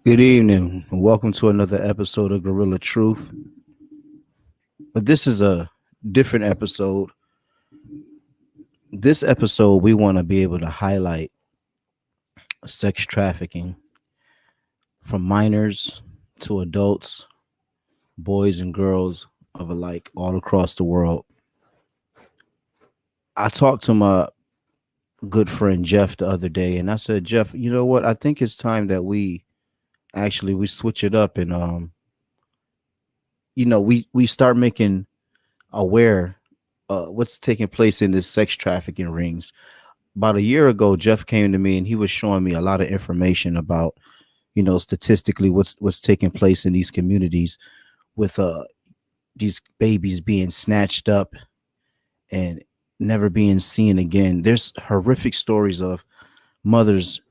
Good evening, and welcome to another episode of Gorilla Truth. But this is a different episode. This episode, we want to be able to highlight sex trafficking from minors to adults, boys and girls of alike, all across the world. I talked to my good friend Jeff the other day, and I said, Jeff, you know what? I think it's time that we switch it up and we start making aware what's taking place in this sex trafficking rings. About a year ago, Jeff came to me and he was showing me a lot of information about, statistically what's taking place in these communities with these babies being snatched up and never being seen again. There's horrific stories of mothers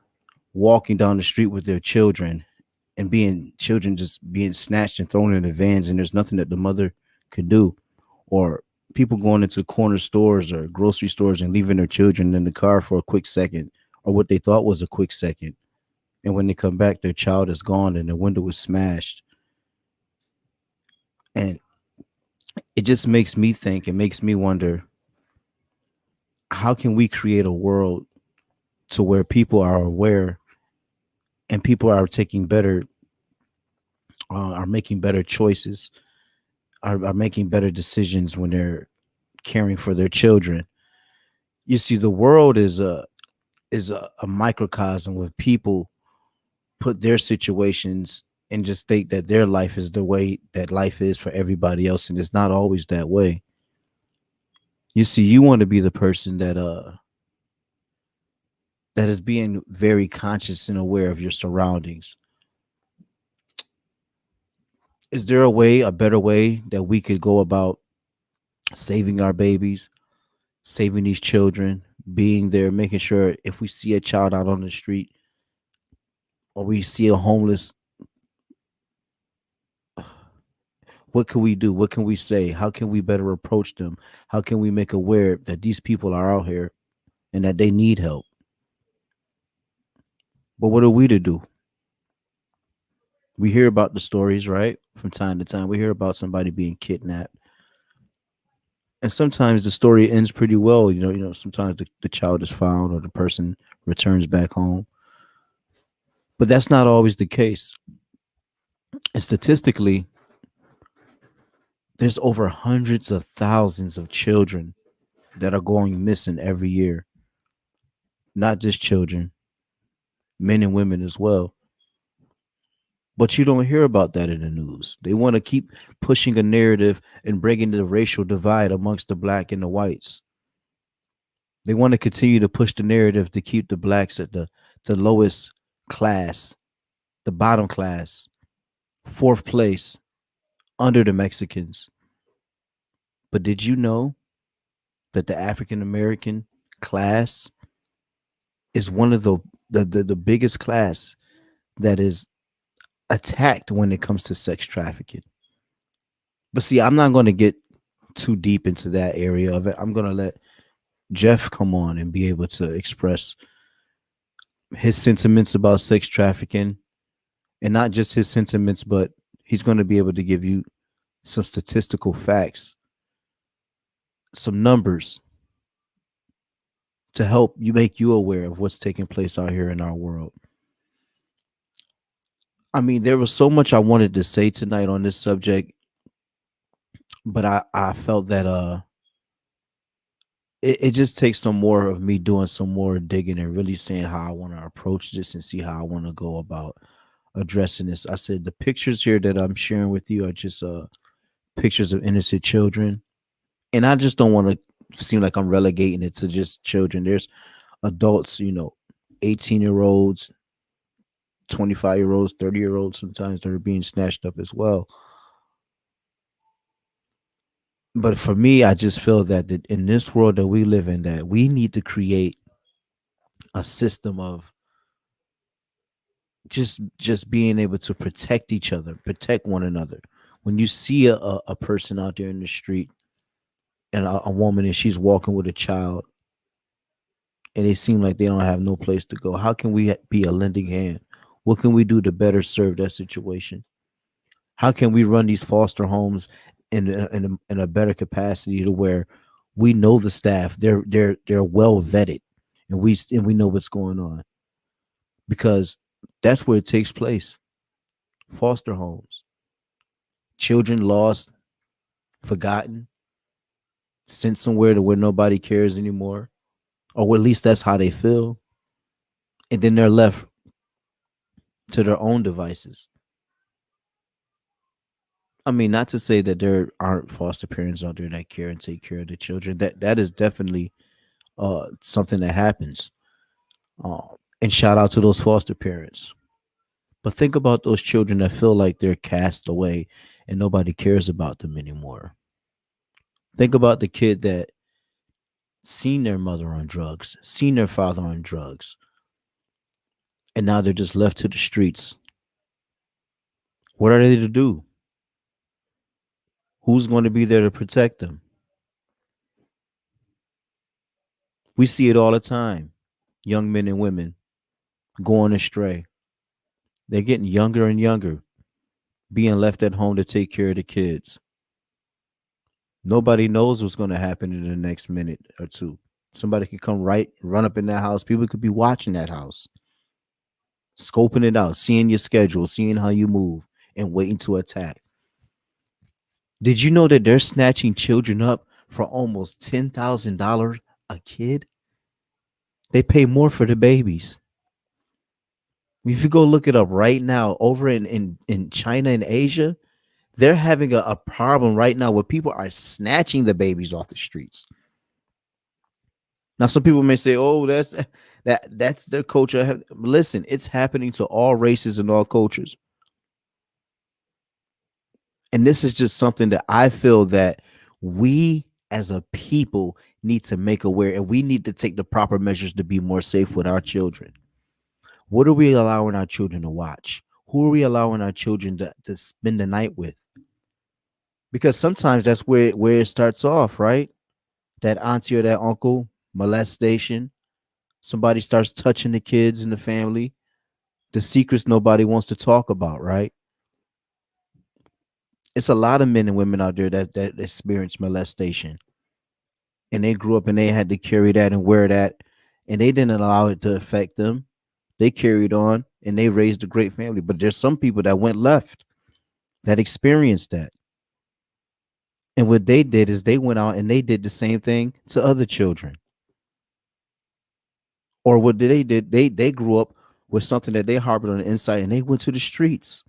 walking down the street with their children and children just being snatched and thrown in the vans, and there's nothing that the mother could do. Or people going into corner stores or grocery stores and leaving their children in the car for a quick second, or what they thought was a quick second. And when they come back, their child is gone and the window is smashed. And it just makes me think, it makes me wonder, how can we create a world to where people are aware and people are taking better, are making better choices, are making better decisions when they're caring for their children. You see, the world is a microcosm where people put their situations and just think that their life is the way that life is for everybody else, and it's not always that way. You see, you want to be the person that is being very conscious and aware of your surroundings. Is there a better way that we could go about saving our babies, saving these children, being there, making sure if we see a child out on the street or we see a homeless, what can we do? What can we say? How can we better approach them? How can we make aware that these people are out here and that they need help? But what are we to do? We hear about the stories, right? From time to time, we hear about somebody being kidnapped. And sometimes the story ends pretty well. Sometimes the child is found or the person returns back home. But that's not always the case. And statistically, there's over hundreds of thousands of children that are going missing every year. Not just children, men and women as well. But you don't hear about that in the news. They want to keep pushing a narrative and breaking the racial divide amongst the black and the whites. They want to continue to push the narrative to keep the blacks at the lowest class, the bottom class, fourth place, under the Mexicans. But did you know that the African American class is one of the biggest class that is attacked when it comes to sex trafficking? But see, I'm not going to get too deep into that area of it. I'm going to let Jeff come on and be able to express his sentiments about sex trafficking, and not just his sentiments, but he's going to be able to give you some statistical facts, some numbers to help you make you aware of what's taking place out here in our world. I mean, there was so much I wanted to say tonight on this subject, but I felt that it just takes some more of me doing some more digging and really seeing how I want to approach this and see how I want to go about addressing this. I said the pictures here that I'm sharing with you are just pictures of innocent children, and I just don't want to seem like I'm relegating it to just children. There's adults, 18-year-olds, 25-year-olds, 30-year-olds sometimes that are being snatched up as well. But for me, I just feel that in this world that we live in, that we need to create a system of just being able to protect each other, protect one another. When you see a person out there in the street and a woman and she's walking with a child and they seem like they don't have no place to go, how can we be a lending hand? What can we do to better serve that situation? How can we run these foster homes in a better capacity to where we know the staff, they're well vetted, and we know what's going on, because that's where it takes place. Foster homes, children lost, forgotten, sent somewhere to where nobody cares anymore, or at least that's how they feel, and then they're left to their own devices. I mean, not to say that there aren't foster parents out there that care and take care of the children. That is definitely something that happens. Uh, and shout out to those foster parents. But think about those children that feel like they're cast away and nobody cares about them anymore. Think about the kid that seen their mother on drugs, seen their father on drugs, and now they're just left to the streets. What are they to do? Who's going to be there to protect them? We see it all the time. Young men and women going astray. They're getting younger and younger, being left at home to take care of the kids. Nobody knows what's going to happen in the next minute or two. Somebody could come right, run up in that house. People could be watching that house, scoping it out, seeing your schedule, seeing how you move, and waiting to attack. Did you know that they're snatching children up for almost $10,000 a kid? They pay more for the babies. If you go look it up right now, over in China and Asia, they're having a problem right now where people are snatching the babies off the streets. Now, some people may say, "Oh, that's their culture." Listen, it's happening to all races and all cultures, and this is just something that I feel that we as a people need to make aware, and we need to take the proper measures to be more safe with our children. What are we allowing our children to watch? Who are we allowing our children to spend the night with? Because sometimes that's where it starts off, right? That auntie or that uncle molestation. Somebody starts touching the kids in the family, the secrets nobody wants to talk about, right? It's a lot of men and women out there that experience molestation, and they grew up and they had to carry that and wear that, and they didn't allow it to affect them. They carried on and they raised a great family. But there's some people that went left that experienced that. And what they did is they went out and they did the same thing to other children. Or what they did, they grew up with something that they harbored on the inside and they went to the streets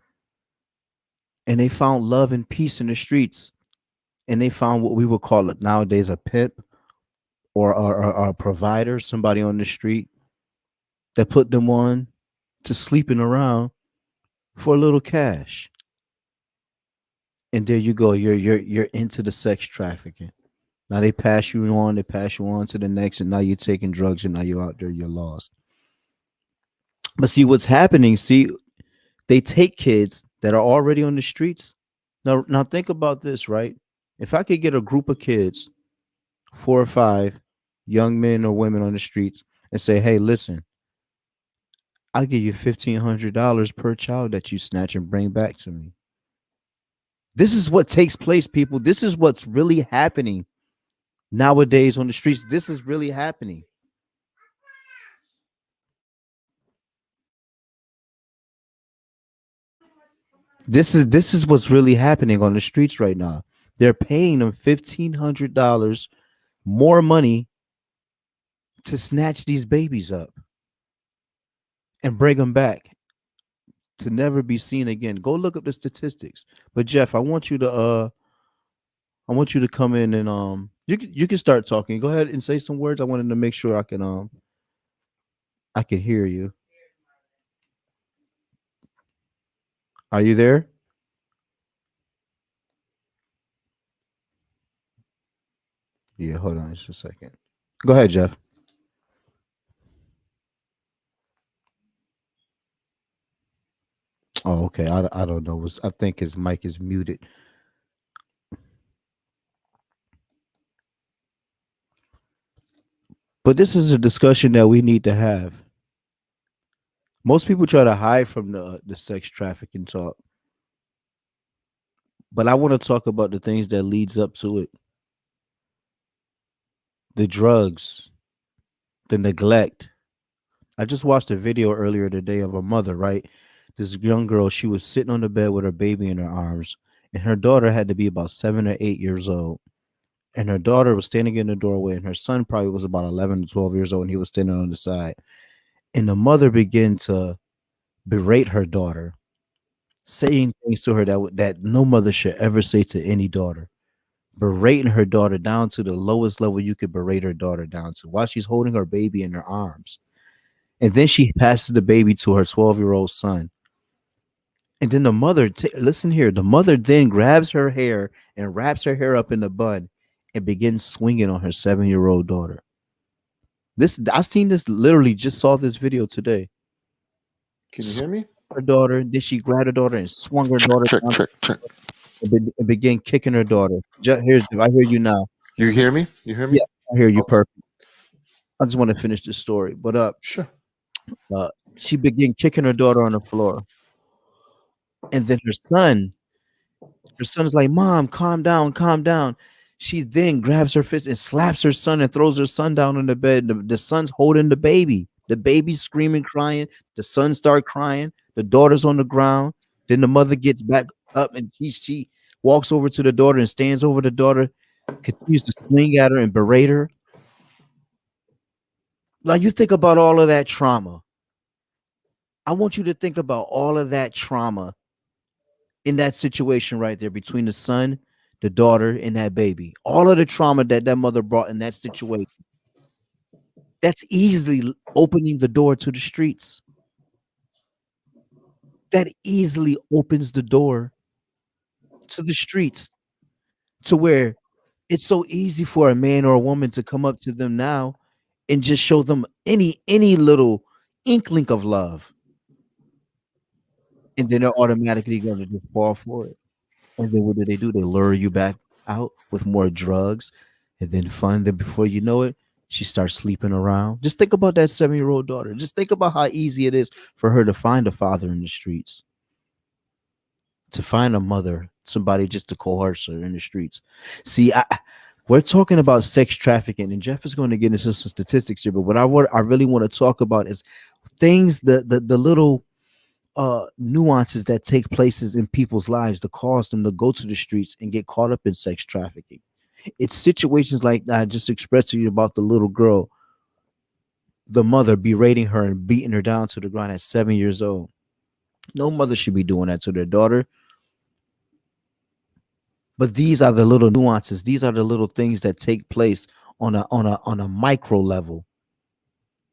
and they found love and peace in the streets. And they found what we would call it nowadays a pimp or a provider, somebody on the street that put them on to sleeping around for a little cash. And there you go. You're into the sex trafficking. Now they pass you on to the next, and now you're taking drugs, and now you're out there, you're lost. But see what's happening. See, they take kids that are already on the streets. Now think about this, right? If I could get a group of kids, 4 or 5 young men or women on the streets, and say, "Hey, listen, I'll give you $1,500 per child that you snatch and bring back to me." This is what takes place, people. This is what's really happening nowadays on the streets. This is really happening. This is what's really happening on the streets right now. They're paying them $1,500 more money to snatch these babies up and bring them back to never be seen again. Go look up the statistics. But Jeff, I want you to come in and you can start talking. Go ahead and say some words. I wanted to make sure I can hear you. Are you there? Yeah, hold on just a second. Go ahead, Jeff. Oh, okay. I don't know. I think his mic is muted. But this is a discussion that we need to have. Most people try to hide from the sex trafficking talk, but I want to talk about the things that leads up to it. The drugs, the neglect. I just watched a video earlier today of a mother, right? This young girl, she was sitting on the bed with her baby in her arms, and her daughter had to be about 7 or 8 years old. And her daughter was standing in the doorway, and her son probably was about 11 to 12 years old, and he was standing on the side. And the mother began to berate her daughter, saying things to her that no mother should ever say to any daughter, berating her daughter down to the lowest level you could berate her daughter down to while she's holding her baby in her arms. And then she passes the baby to her 12-year-old son. And then the mother, listen here, the mother then grabs her hair and wraps her hair up in a bun and begins swinging on her 7-year-old daughter. This I seen this literally just saw this video today. Can you hear me? Her daughter, then she grabbed her daughter and swung her Check, daughter check, down check, check. and began kicking her daughter. Here's I hear you now. You hear me? You hear me? Yeah, I hear you Okay. perfect. I just want to finish this story, but Sure. uh, she began kicking her daughter on the floor, and then her son is like, "Mom, calm down, calm down." She then grabs her fist and slaps her son and throws her son down on the bed. The son's holding the baby. The baby's screaming, crying. The son start crying. The daughter's on the ground. Then the mother gets back up and she walks over to the daughter and stands over the daughter, continues to swing at her and berate her. Like you think about all of that trauma. I want you to think about all of that trauma in that situation right there between the son, the daughter, and that baby. All of the trauma that that mother brought in that situation. That's easily opening the door to the streets. That easily opens the door to the streets to where it's so easy for a man or a woman to come up to them now and just show them any little inkling of love, and then they're automatically going to just fall for it. And then what do? They lure you back out with more drugs and then fun. Then before you know it, she starts sleeping around. Just think about that 7-year-old daughter. Just think about how easy it is for her to find a father in the streets, to find a mother, somebody just to coerce her in the streets. See, we're talking about sex trafficking, and Jeff is going to get into some statistics here. But what I really want to talk about is things, the little nuances that take places in people's lives to cause them to go to the streets and get caught up in sex trafficking. It's situations like that I just expressed to you about the little girl, the mother berating her and beating her down to the ground at 7 years old. No mother should be doing that to their daughter. But these are the little nuances. These are the little things that take place on a micro level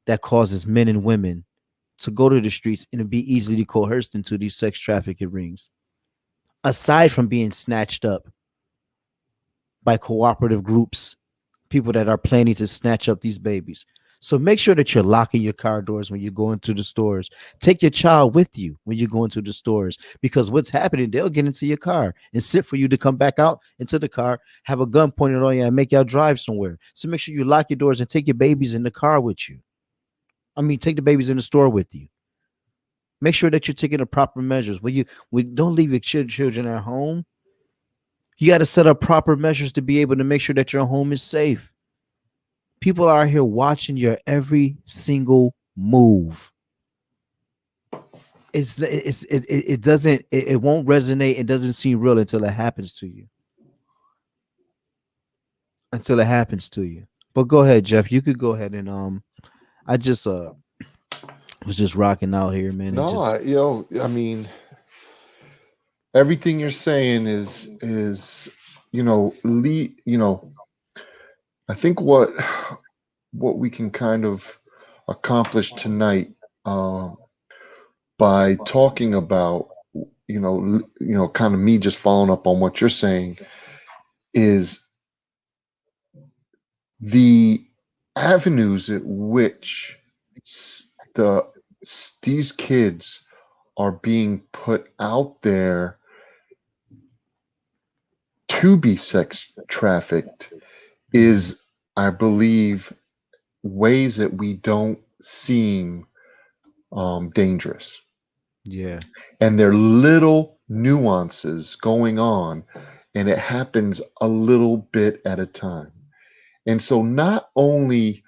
that causes men and women to go to the streets and be easily coerced into these sex trafficking rings. Aside from being snatched up by cooperative groups, people that are planning to snatch up these babies. So make sure that you're locking your car doors when you go into the stores. Take your child with you when you go into the stores, because what's happening, they'll get into your car and sit for you to come back out into the car, have a gun pointed on you and make y'all drive somewhere. So make sure you lock your doors and take your babies in the car with you. I mean, take the babies in the store with you. Make sure that you're taking the proper measures. When don't leave your children at home. You got to set up proper measures to be able to make sure that your home is safe. People are here watching your every single move. it doesn't it won't resonate. It doesn't seem real until it happens to you. Until it happens to you. But go ahead, Jeff. You could go ahead and I just was just rocking out here, man, and No, just I mean, everything you're saying is I think what we can kind of accomplish tonight, uh, by talking about, kind of me just following up on what you're saying, is the avenues at which the these kids are being put out there to be sex trafficked mhm, is, I believe, ways that we don't seem dangerous. yeah. And there are little nuances going on, and it happens a little bit at a time. And so not only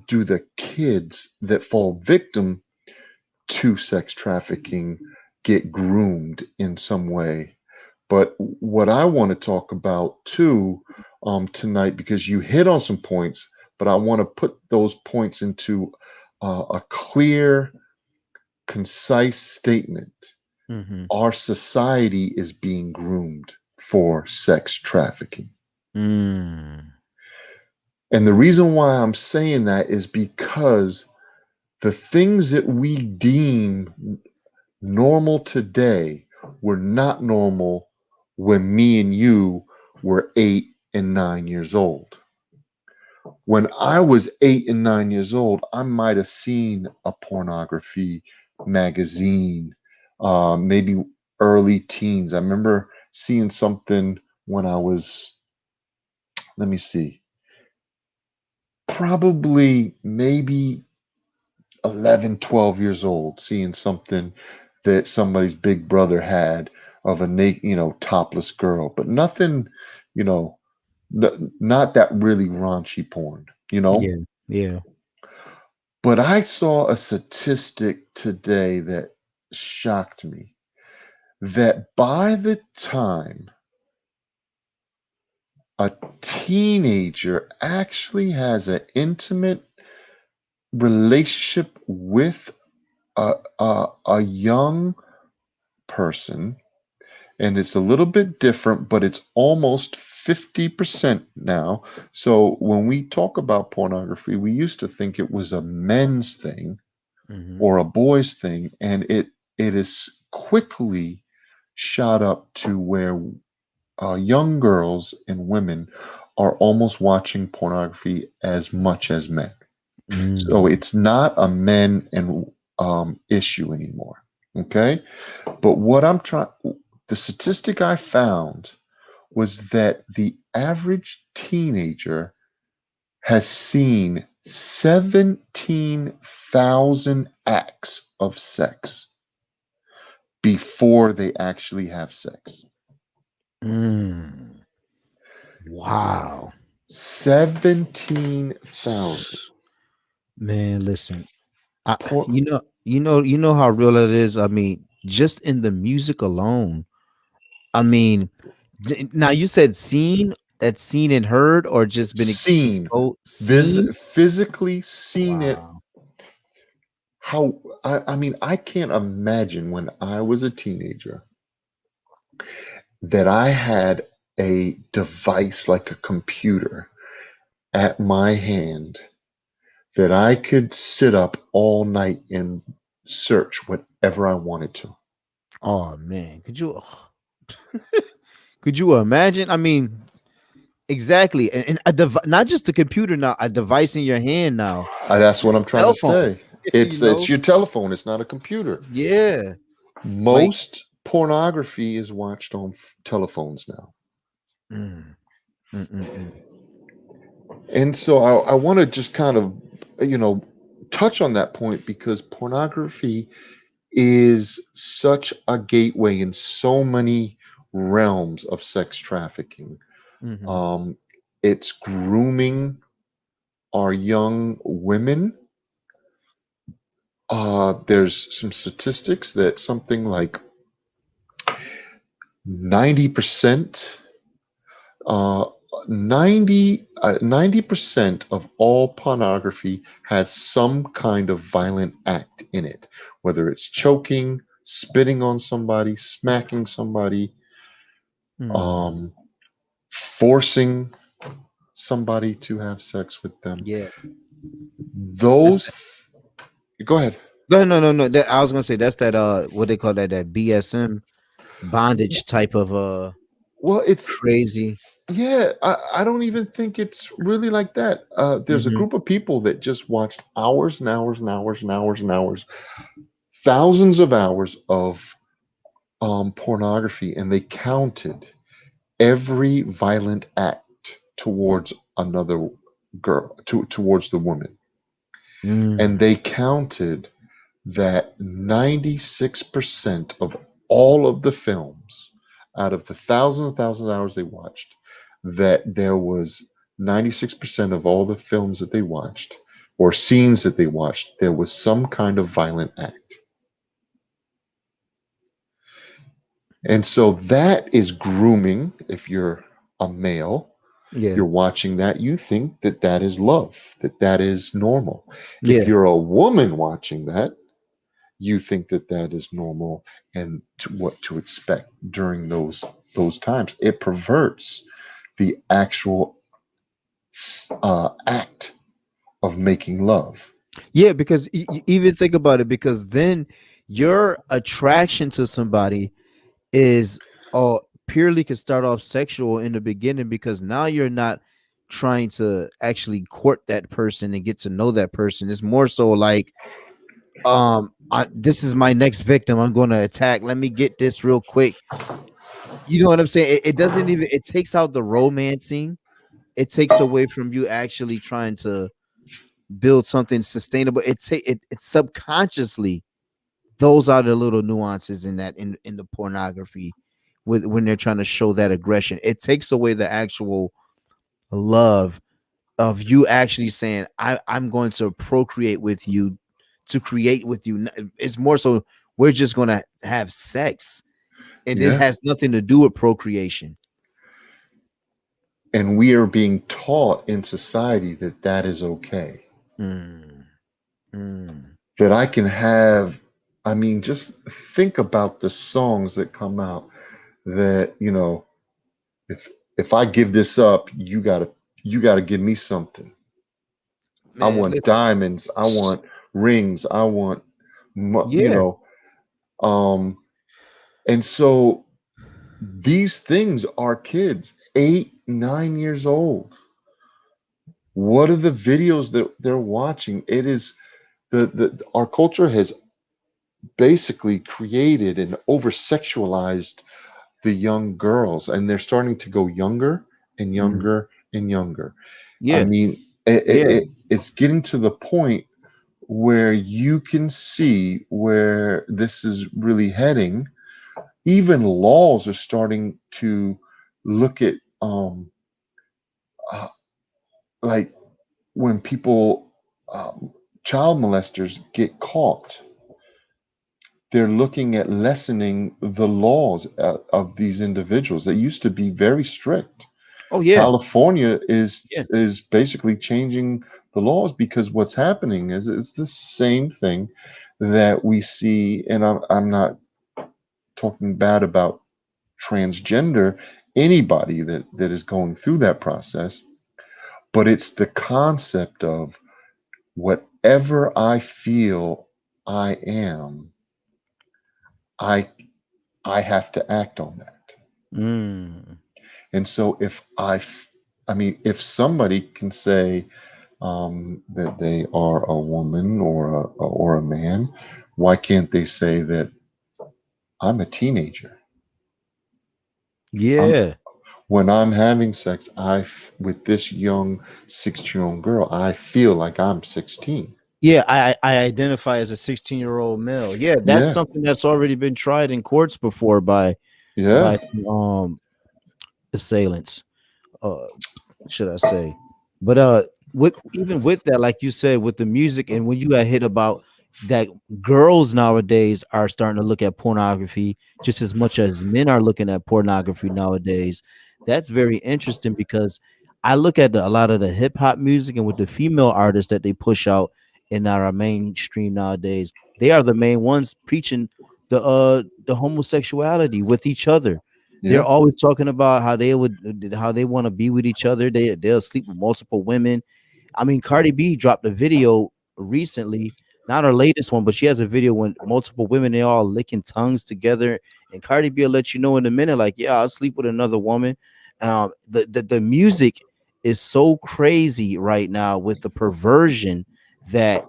do the kids that fall victim to sex trafficking get groomed in some way, but what I want to talk about too, tonight, because you hit on some points, but I want to put those points into a clear, concise statement. Mhm. Our society is being groomed for sex trafficking. Mm. And the reason why I'm saying that is because the things that we deem normal today were not normal when me and you were 8 and 9 years old. When I was 8 and 9 years old, I might have seen a pornography magazine, maybe early teens. I remember seeing something when I was, let me see, probably maybe 11, 12 years old, seeing something that somebody's big brother had of a naked, topless girl, but nothing, you know, not that really raunchy porn, you know. Yeah. Yeah. But I saw a statistic today that shocked me, that by the time a teenager actually has an intimate relationship with a young person, and it's a little bit different, but it's almost 50% now. So when we talk about pornography, we used to think it was a men's thing Mhm. or a boy's thing, and it is quickly shot up to where young girls and women are almost watching pornography as much as men. So Mm. it's not a men and issue anymore. Okay, but what I'm trying, the statistic I found was that the average teenager has seen 17,000 acts of sex before they actually have sex. Mm. Wow. 17,000. Man, listen. I, Por- you know how real it is. I mean, just in the music alone. I mean, now you said seen, that's seen and heard, or just been Seen, exposed, seen. physically seen it. Wow. How, I mean, I can't imagine when I was a teenager that I had a device like a computer at my hand that I could sit up all night and search whatever I wanted to. Oh man, could you imagine? I mean, exactly, and not just the computer now, a device in your hand now, That's what I'm trying to cell phone. say. You It's know, your telephone. It's not a computer. yeah, like Most pornography is watched on telephones now. mm, mm, mm, mm. And so I want to just kind of, you know, touch on that point because pornography is such a gateway in so many realms of sex trafficking. Mhm. Um, it's grooming our young women There's some statistics that something like 90%, uh, 90% of all pornography has some kind of violent act in it, whether it's choking, spitting on somebody, smacking somebody, Hmm. um, forcing somebody to have sex with them. Yeah. That's that. Those, go ahead. No, no, no, no. That, I was gonna say that's that what they call that, that BSM bondage type of Well, it's crazy. yeah, I don't even think it's really like that. There's a Hmm. group of people that just watched hours and hours and hours and hours and hours, thousands of hours of pornography, and they counted every violent act towards another girl, towards the woman, and Mm. they counted that 96% of all of the films out of the thousands and thousands of hours they watched, that there was 96% of all the films that they watched or scenes that they watched, there was some kind of violent act. And so that is grooming. If you're a male, Yeah. you're watching that, you think that that is love, that that is normal. If Yeah. you're a woman watching that, you think that that is normal and what to expect during those times. It perverts the actual act of making love. Yeah, because even think about it, because then your attraction to somebody is purely could start off sexual in the beginning, because now you're not trying to actually court that person and get to know that person. It's more so like, this is my next victim. I'm going to attack. Let me get this real quick. You know what I'm saying? It doesn't even, it takes out the romancing. It takes away from you actually trying to build something sustainable. It subconsciously, those are the little nuances in that, in the pornography, with when they're trying to show that aggression. It takes away the actual love of you actually saying, I'm going to procreate with you, to create with you. It's more so we're just going to have sex, and it Yeah. has nothing to do with procreation. And we are being taught in society that that is okay. Mm, mm. That I can have, I mean, just think about the songs that come out that, if if I give this up, you gotta give me something. I Man, want listen. diamonds. I want rings. I want, mo- you Yeah. know, um, and so these things are kids, 8, 9 years old. What are the videos that they're watching? It is the our culture has basically created and over sexualized the young girls, and they're starting to go younger and Mm. younger and younger. I Yeah. mean, Yeah. it's getting to the point where you can see where this is really heading. Even laws are starting to look at uh, like when people child molesters get caught, they're looking at lessening the laws of these individuals. They used to be very strict. Oh yeah. California is Yeah. is basically changing the laws because what's happening is it's the same thing that we see, and I'm not talking bad about transgender, anybody that is going through that process, but it's the concept of whatever I feel I am, I I have to act on that. Mm. And so I mean, if somebody can say that they are a woman or a man, why can't they say that I'm a teenager? I'm Yeah. when I'm having sex, with this young 16-year-old girl, I feel like I'm 16. Yeah, I identify as a 16-year-old male. Yeah, that's Yeah, something that's already been tried in courts before yeah, by some assailants, uh should I say. But with even with that, like you said, with the music, and when you got hit about that girls nowadays are starting to look at pornography just as much as men are looking at pornography nowadays. That's very interesting because I look at a lot of the hip hop music and with the female artists that they push out in our mainstream nowadays, they are the main ones preaching the homosexuality with each other. They're Yeah, always talking about how they want to be with each other. They'll sleep with multiple women. I mean, Cardi B dropped a video recently, not her latest one, but she has a video when multiple women they all licking tongues together, and Cardi B will let you know in a minute, like, yeah, I'll sleep with another woman. The music is so crazy right now with the perversion that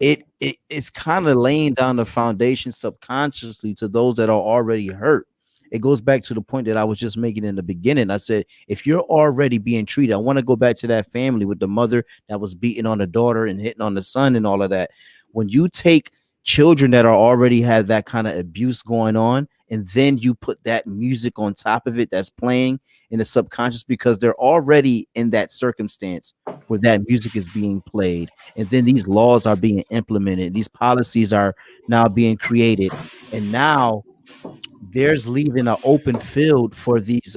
it's kind of laying down the foundation subconsciously to those that are already hurt. It goes back to the point that I was just making in the beginning. I said, if you're already being treated, I want to go back to that family with the mother that was beating on the daughter and hitting on the son and all of that. When you take children that are already have that kind of abuse going on, and then you put that music on top of it that's playing in the subconscious because they're already in that circumstance where that music is being played, and then these laws are being implemented, these policies are now being created, and now there's leaving an open field for these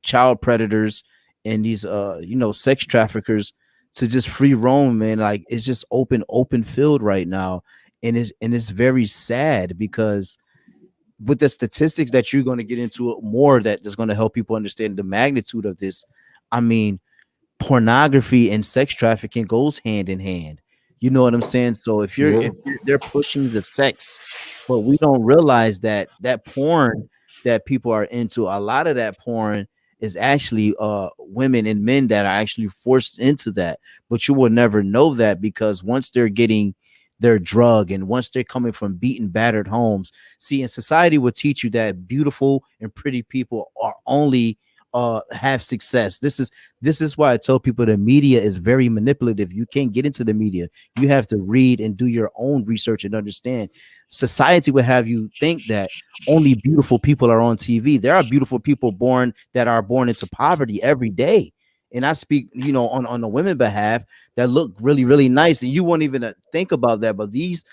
child predators and these sex traffickers to just free roam, man. Like it's just open field right now. And it's very sad because with the statistics that you're going to get into it more, that is going to help people understand the magnitude of this. I mean, pornography and sex trafficking goes hand in hand. You know what I'm saying? So yeah, they're pushing the sex, but we don't realize that that porn that people are into, a lot of that porn is actually women and men that are actually forced into that. But you will never know that because once they're getting their drug and once they're coming from beaten, battered homes, see, in society will teach you that beautiful and pretty people are only have success. This is why I tell people the media is very manipulative. You can't get into the media. You have to read and do your own research and understand. Society will have you think that only beautiful people are on TV. There are beautiful people born into poverty every day. And I speak, on the women behalf that look really, really nice. And you won't even think about that. But these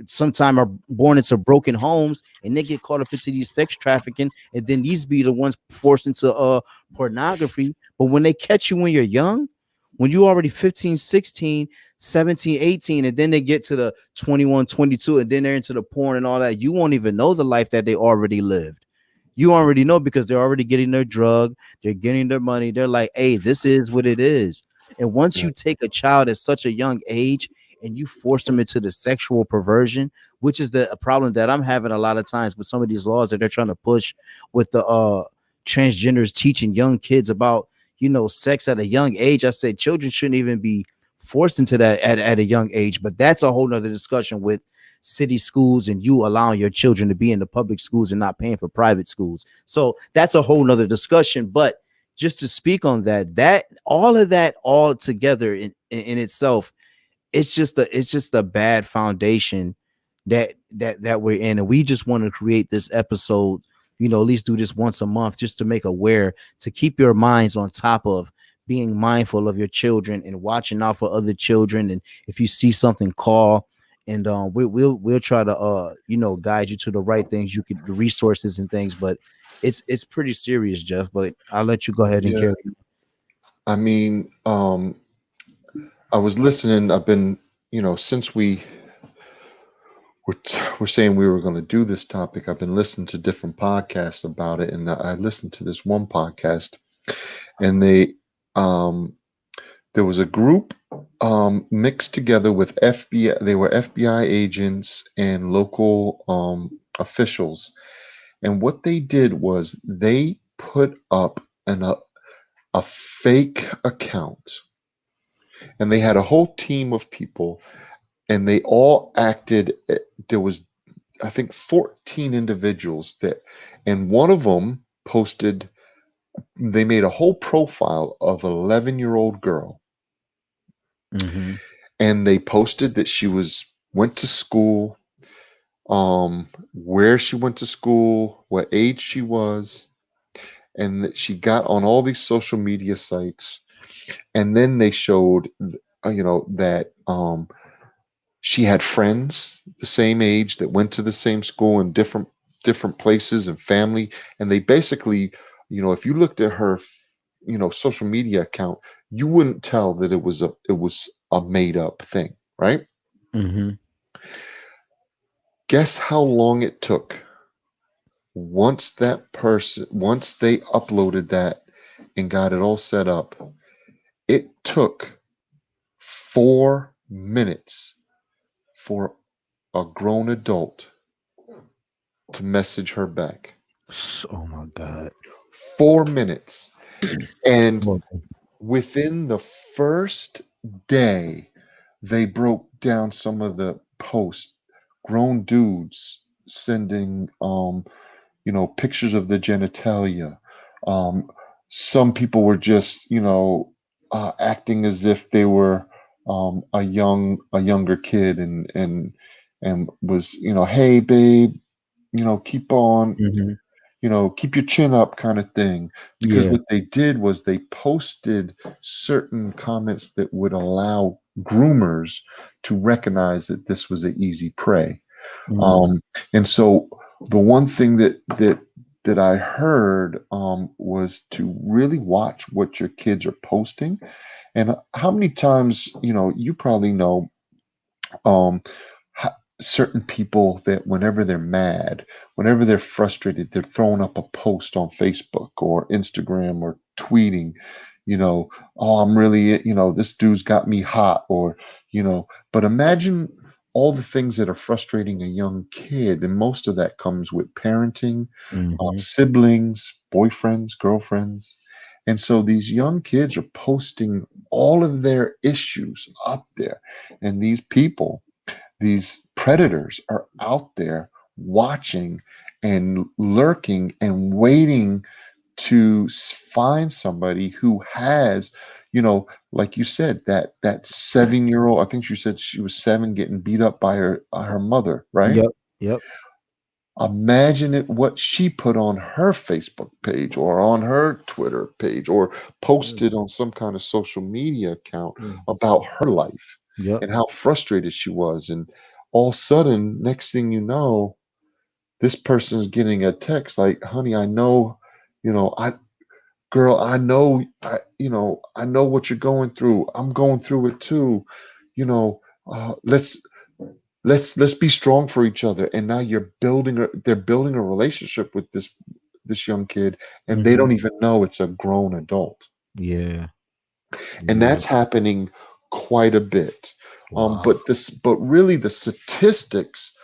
sometimes are born into broken homes and they get caught up into these sex trafficking, and then these be the ones forced into pornography. But when they catch you when you're young, when you already 15, 16, 17, 18, and then they get to the 21, 22, and then they're into the porn and all that, you won't even know the life that they already lived. You already know because they're already getting their drug, they're getting their money. They're like, hey, this is what it is. And once yeah, you take a child at such a young age and you force them into the sexual perversion, which is the a problem that I'm having a lot of times with some of these laws that they're trying to push with the transgenders teaching young kids about sex at a young age. I said children shouldn't even be forced into that at a young age, but that's a whole nother discussion with city schools and you allowing your children to be in the public schools and not paying for private schools. So that's a whole nother discussion. But just to speak on that all of that all together in itself, it's just a bad foundation that we're in, and we just want to create this episode, at least do this once a month just to make aware, to keep your minds on top of being mindful of your children and watching out for other children. And if you see something, call, and we'll try to guide you to the right things, you could the resources and things. But it's pretty serious, Jeff, but I'll let you go ahead and yeah. carry. I mean, I was listening. I've been, since we're saying we were going to do this topic, I've been listening to different podcasts about it, and I listened to this one podcast, and um, there was a group mixed together with FBI. They were FBI agents and local officials, and what they did was they put up a fake account, and they had a whole team of people, and they all acted. There was, I think, 14 individuals that, and one of them posted. They made a whole profile of an 11-year-old girl, Mm-hmm. and they posted that she was went to school, where she went to school, what age she was, and that she got on all these social media sites. And then they showed. that she had friends the same age that went to the same school in different places and family, and they basically, if you looked at her, social media account, you wouldn't tell that it was a made up thing, right? Mm-hmm. Guess how long it took once they uploaded that and got it all set up. It took 4 minutes for a grown adult to message her back. Oh my God. 4 minutes. And Horrible. within the first day, they broke down some of the posts. Grown dudes sending pictures of the genitalia. Um, some people were just, acting as if they were a younger kid, and was, hey babe, keep on, Mm-hmm. keep your chin up, kind of thing. Because Yeah. what they did was they posted certain comments that would allow groomers to recognize that this was an easy prey. Mm. And so the one thing that I heard was to really watch what your kids are posting, and how many times, you probably know, um, certain people that whenever they're mad, whenever they're frustrated, they're throwing up a post on Facebook or Instagram or tweeting, oh, I'm really, this dude's got me hot, or, but imagine all the things that are frustrating a young kid. And most of that comes with parenting, Mm-hmm. siblings, boyfriends, girlfriends. And so these young kids are posting all of their issues up there. And these predators are out there watching and lurking and waiting to find somebody who has, like you said, that 7 year old. I think you said she was 7, getting beat up by her mother, right? Yep. Yep. Imagine it, what she put on her Facebook page or on her Twitter page or posted on some kind of social media account Mm-hmm. about her life Yep. and how frustrated she was. And all of a sudden, next thing you know, this person's getting a text like, honey, I know, I girl, I know what you're going through. I'm going through it too. You know, let's be strong for each other. And now they're building a relationship with this young kid, and they Mm-hmm. don't even know it's a grown adult. Yeah. And Yeah. that's happening quite a bit. Wow. But really the statistics,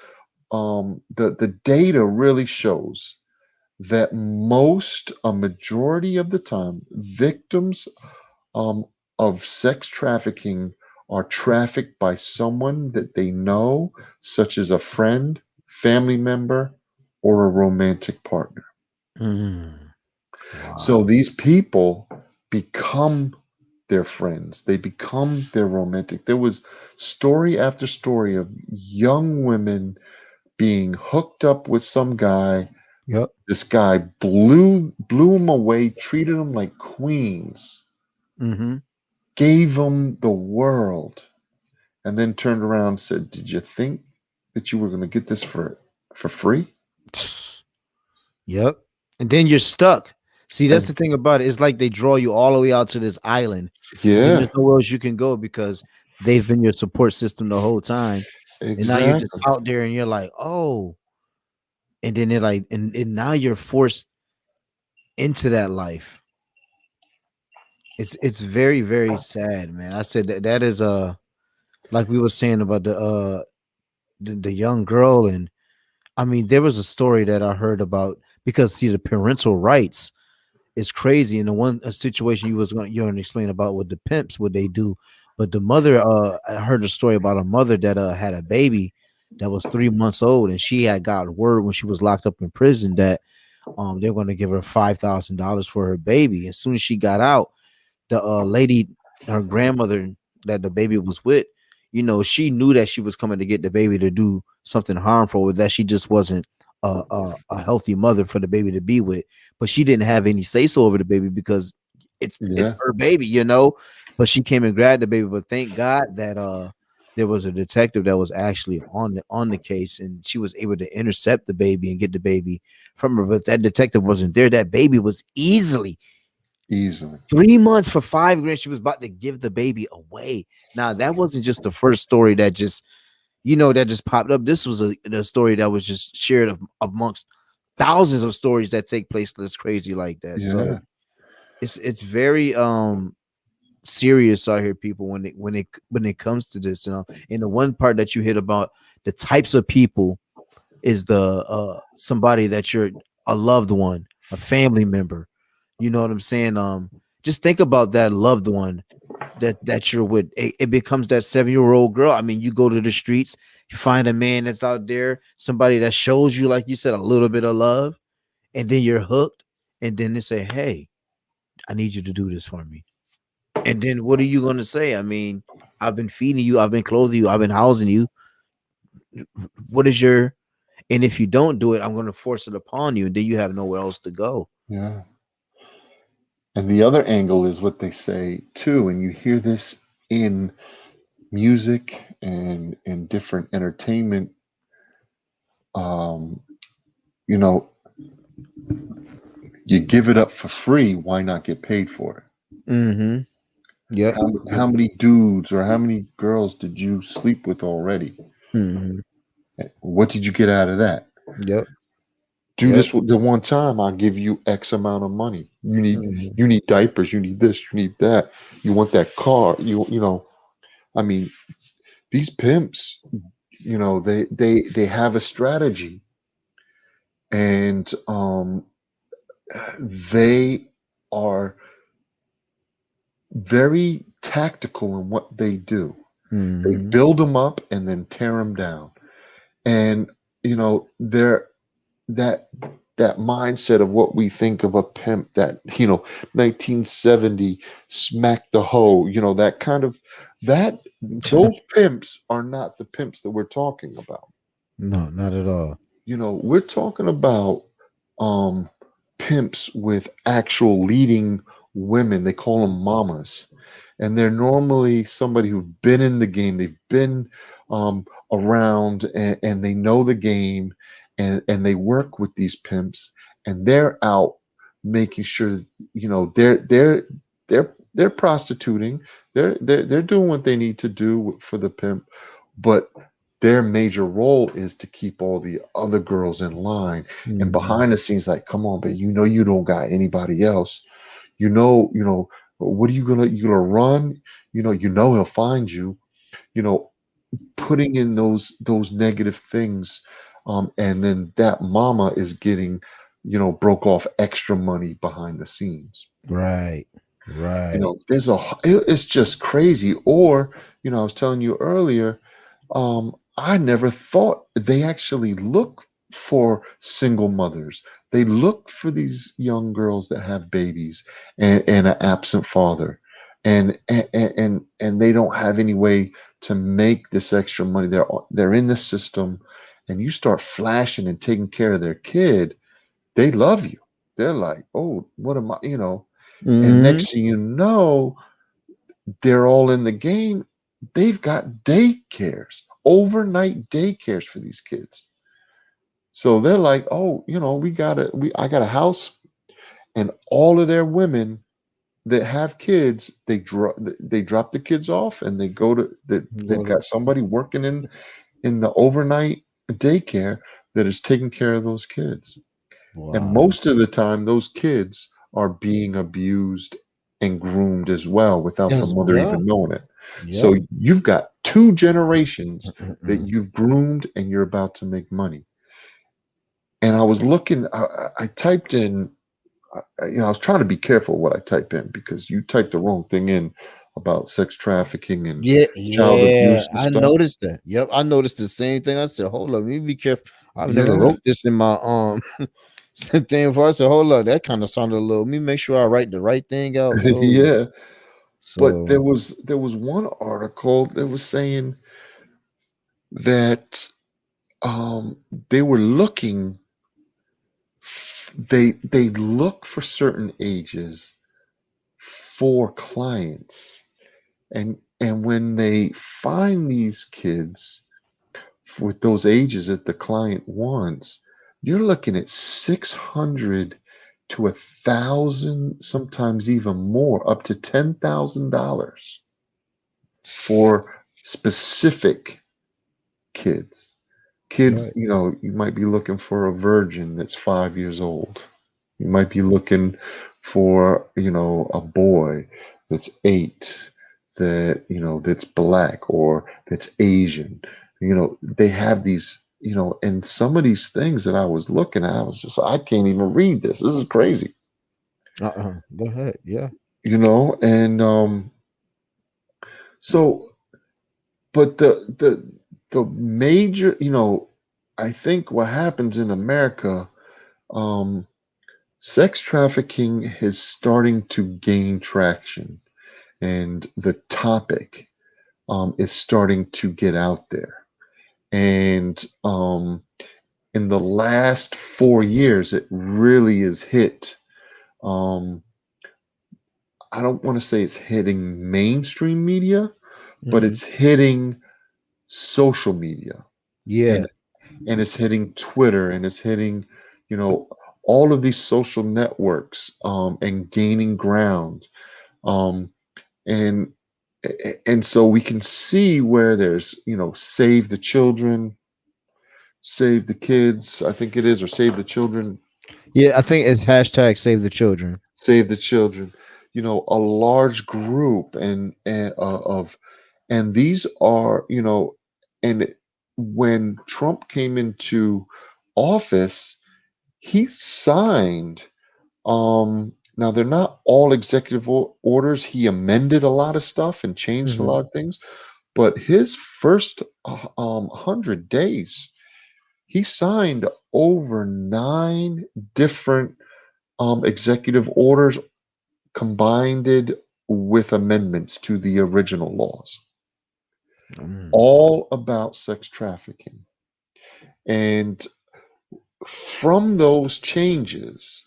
the data really shows that a majority of the time, victims um, of sex trafficking are trafficked by someone that they know, such as a friend, family member, or a romantic partner. Mm. So Wow. these people become their friends, they become their romantic. There was story after story of young women being hooked up with some guy. Yep. This guy blew them away, treated them like queens, Mm-hmm. gave them the world, and then turned around and said, "Did you think that you were going to get this for free?" Yep. And then you're stuck. See, that's And the thing about it. It's like they draw you all the way out to this island, and then yeah, there's nowhere else you can go because they've been your support system the whole time. And now you're just exactly. out there and you're like, oh, and then they're like, and now you're forced into that life. It's very, very sad, man. I said that is like we were saying about the young girl. And I mean, there was a story that I heard about because see the parental rights is crazy. And the one situation you're gonna explain about with the pimps, what they do. But the mother, I heard a story about a mother that had a baby that was 3 months old, and she had got word when she was locked up in prison that they're gonna give her $5,000 for her baby. As soon as she got out, the lady, her grandmother that the baby was with, she knew that she was coming to get the baby to do something harmful, that she just wasn't a healthy mother for the baby to be with. But she didn't have any say so over the baby because it's Yeah, her baby. but she came and grabbed the baby. But thank God that there was a detective that was actually on the case, and she was able to intercept the baby and get the baby from her. But that detective wasn't there. That baby was easily Easily. 3 months for 5 grand. She was about to give the baby away. Now that wasn't just the first story that just that just popped up. This was a story that was just shared amongst thousands of stories that take place that's crazy like that. So Yeah. it's very serious out here, people, when it comes to this. And the one part that you hit about the types of people is the somebody that you're a loved one, a family member. You know what I'm saying? Just think about that loved one that you're with. It becomes that 7-year-old girl. I mean, you go to the streets, you find a man that's out there, somebody that shows you, like you said, a little bit of love, and then you're hooked, and then they say, "Hey, I need you to do this for me." And then what are you gonna say? I mean, I've been feeding you, I've been clothing you, I've been housing you. What is your and if you don't do it, I'm gonna force it upon you, and then you have nowhere else to go. Yeah. And the other angle is what they say too, and you hear this in music and in different entertainment. Um, you know, you give it up for free, why not get paid for it? Mm-hmm. Yep. How many dudes or how many girls did you sleep with already? Mm-hmm. What did you get out of that? Yep. Do Yep. this the one time, I'll give you X amount of money. Mm-hmm. You need diapers, you need this, you need that. You want that car, you know. I mean, these pimps, they have a strategy, and they are very tactical in what they do. They Mm-hmm. build them up and then tear them down. And they're that that mindset of what we think of a pimp, that 1970 smack the hoe, that kind of that those pimps are not the pimps that we're talking about. No, not at all. We're talking about um pimps with actual leading women. They call them mamas, and they're normally somebody who've been in the game. They've been around, and they know the game, and they work with these pimps, and they're out making sure that, they're prostituting. They're doing what they need to do for the pimp, but their major role is to keep all the other girls in line. And Mm-hmm. behind the scenes, like, come on, but you don't got anybody else. What are you gonna run? He'll find you. You know, putting in those negative things, and then that mama is getting, broke off extra money behind the scenes. Right. Right. It's just crazy. Or, I was telling you earlier, I never thought they actually look for single mothers. They look for these young girls that have babies and an absent father, and they don't have any way to make this extra money. They're in the system, and you start flashing and taking care of their kid. They love you. They're like, oh, what am I? And Mm-hmm. next thing you know, they're all in the game. They've got daycares, overnight daycares for these kids. So they're like, oh, I got a house, and all of their women that have kids, they drop the kids off, and they go to they've Go to got somebody working in the overnight daycare that is taking care of those kids. And wow. most of the time, those kids are being abused and groomed as well without the Yes. mother Yeah. even knowing it. So Yep. you've got two generations that Mm-mm. you've groomed, and you're about to make money. And I was looking, I typed in, I was trying to be careful what I type in, because you typed the wrong thing in about sex trafficking and Yeah, child yeah, abuse and I stuff. noticed that. Yep, I noticed the same thing. I said, "Hold up, let me be careful." I've never Yeah, wrote this in my thing before. I said, "Hold up, that kind of sounded a little." Let me make sure I write the right thing out too. yeah. But So, there was one article that was saying that um, they were looking they look for certain ages for clients, And when they find these kids with those ages that the client wants, you're looking at 600 to 1,000, sometimes even more, up to $10,000 for specific kids. Kids, Right. you might be looking for a virgin that's 5 years old. You might be looking for, a boy that's 8, that's black or that's Asian. They have these, and some of these things that I was looking at, I was just, I can't even read this. This is crazy, Go ahead. Yeah. and so, but the major, I think what happens in America, um, sex trafficking is starting to gain traction, and the topic is starting to get out there. And in the last 4 years, it really is hit. Um, I don't want to say it's hitting mainstream media, but Hmm. it's hitting social media, and Yeah. and it's hitting Twitter, and it's hitting, you know, all of these social networks, and gaining ground. Um, and and so we can see where there's, save the children, save the kids, I think it is, or save the children, Yeah. I think it's hashtag save the children. save the children. A large group, and these are, and when Trump came into office, he signed, now they're not all executive orders. He amended a lot of stuff and changed a Hmm. lot of things, but his first 100 days, he signed over 9 different executive orders combined with amendments to the original laws, Mm. all about sex trafficking. And from those changes,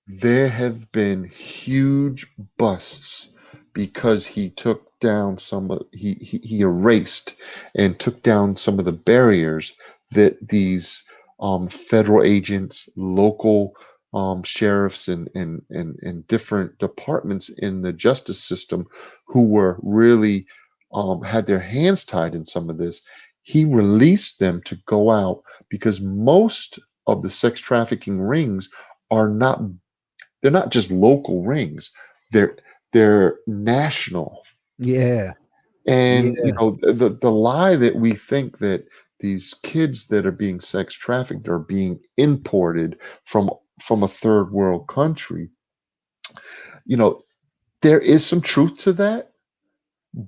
there have been huge busts because he took down some of he erased and took down some of the barriers that these federal agents, local sheriffs, and different departments in the justice system who were really had their hands tied in some of this. He released them to go out because most of the sex trafficking rings are not they're not just local rings. They're they're national. Yeah. And Yeah. the lie that we think that these kids that are being sex trafficked are being imported from a third world country, you know, there is some truth to that,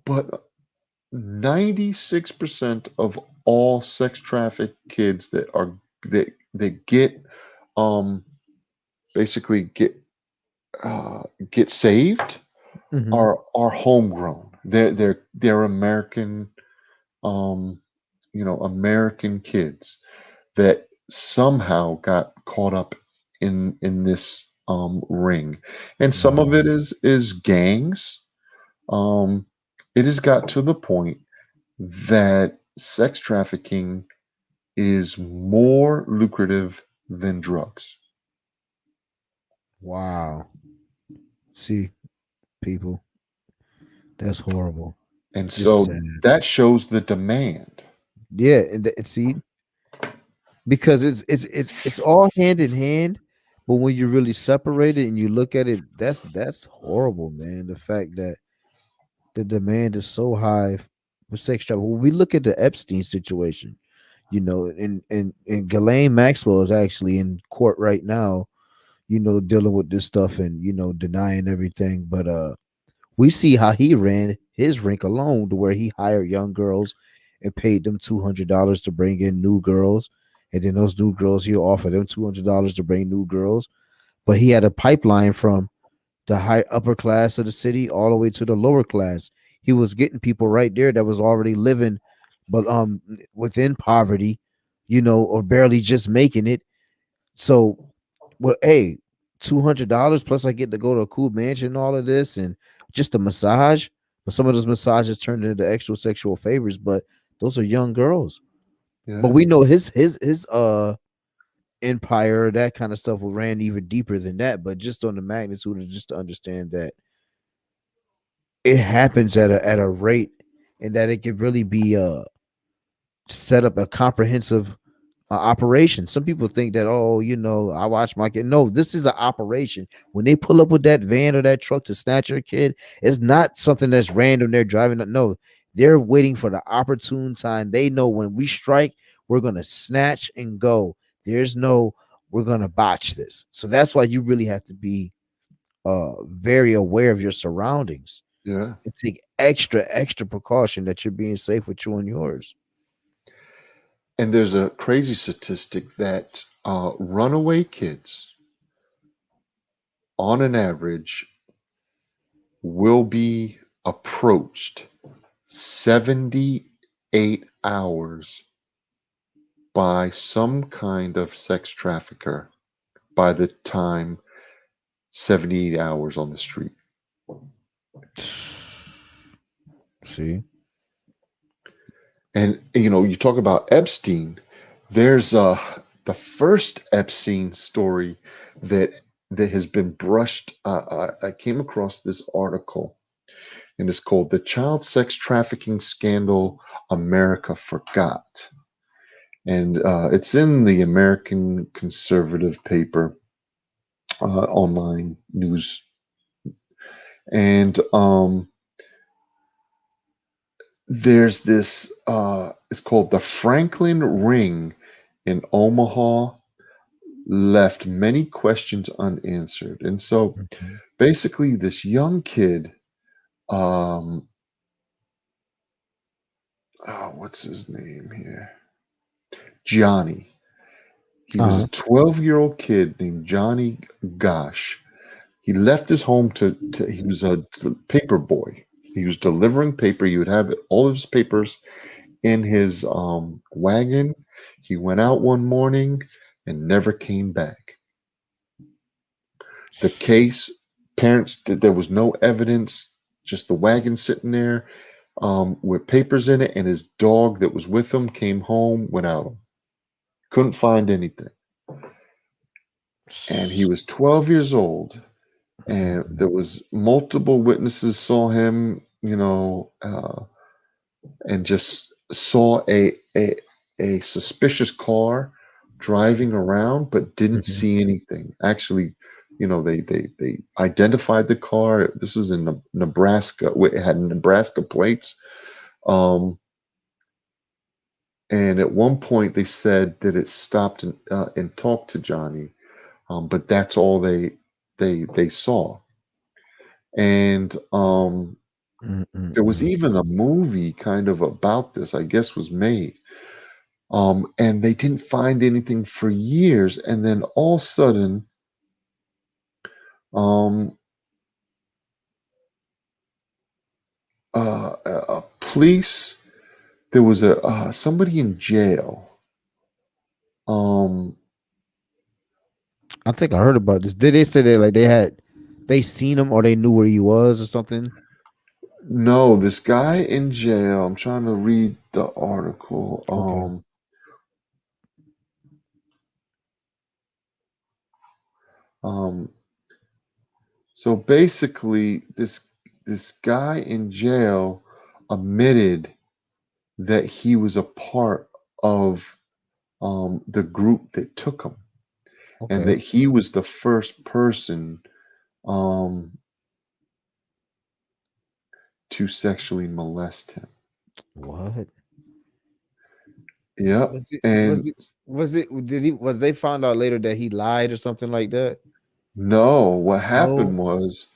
but 96% of all sex trafficked kids that get um basically uh get saved Hmm. are homegrown. They're American, um, American kids that somehow got caught up in this ring, and some of it Wow. is gangs. Um, it has got to the point that sex trafficking is more lucrative than drugs, Wow. See, people, that's horrible. and It's so sad. that shows the demand. Yeah. See, because it's all hand in hand, but when you really separate it and you look at it, that's horrible, man. The fact that the demand is so high for sex travel. When we look at the Epstein situation, and Ghislaine Maxwell is actually in court right now, dealing with this stuff and denying everything. But we see how he ran his rink alone, to where he hired young girls and paid them $200 to bring in new girls, and then those new girls he'll offer them $200 to bring new girls. But he had a pipeline from the high upper class of the city all the way to the lower class. He was getting people right there that was already living, but within poverty, or barely just making it. So, well, hey, $200 plus I get to go to a cool mansion and all of this, and just a massage. But some of those massages turned into actual sexual favors, but those are young girls. But Yeah. we know his empire, that kind of stuff, ran even deeper than that. But just on the magnitude, of just to understand that it happens at a rate, and that it could really be set up a comprehensive operation. Some people think that, oh, I watch my kid. No, this is an operation. When they pull up with that van or that truck to snatch your kid, it's not something that's random. They're driving. No, they're waiting for the opportune time. They know when we strike, we're gonna snatch and go. There's no, we're gonna botch this. So that's why you really have to be very aware of your surroundings Yeah. and take extra precaution that you're being safe with you and yours. And there's a crazy statistic that runaway kids, on an average, will be approached 78 hours by some kind of sex trafficker by the time 78 hours on the street. See. And you talk about Epstein. There's the first Epstein story that has been brushed. I came across this article, and it's called "The Child Sex Trafficking Scandal America Forgot," and it's in the American conservative paper, online news, and there's this. It's called the Franklin Ring in Omaha left many questions unanswered. And so Mhm. basically, this young kid, um, what's his name here? Johnny. He was a Uh-huh. 12-year-old kid named Johnny Gosh. He left his home he was a paper boy. He was delivering paper. He would have all of his papers in his wagon. He went out one morning and never came back. The case, parents, there was no evidence, just the wagon sitting there with papers in it, and his dog that was with him came home without him. Couldn't find anything. And he was 12 years old, and there was multiple witnesses saw him, and just saw a suspicious car driving around, but didn't Mhm. see anything. Actually, they identified the car. This was in Nebraska. It had Nebraska plates. Um, and at one point, they said that it stopped and talked to Johnny, but that's all they saw. And there was Mm-mm-mm. even a movie kind of about this, I guess, was made. And they didn't find anything for years, and then all of a sudden, um, police. There was a somebody in jail. Um, I think I heard about this. Did they say that like they seen him or they knew where he was or something? no, this guy in jail. I'm trying to read the article. Okay. Um, so basically, this guy in jail admitted that he was a part of the group that took him, and Okay. that he was the first person um, to sexually molest him. What? Yep. Was it And was it was it did he was they found out later that he lied or something like that? no, what No. happened was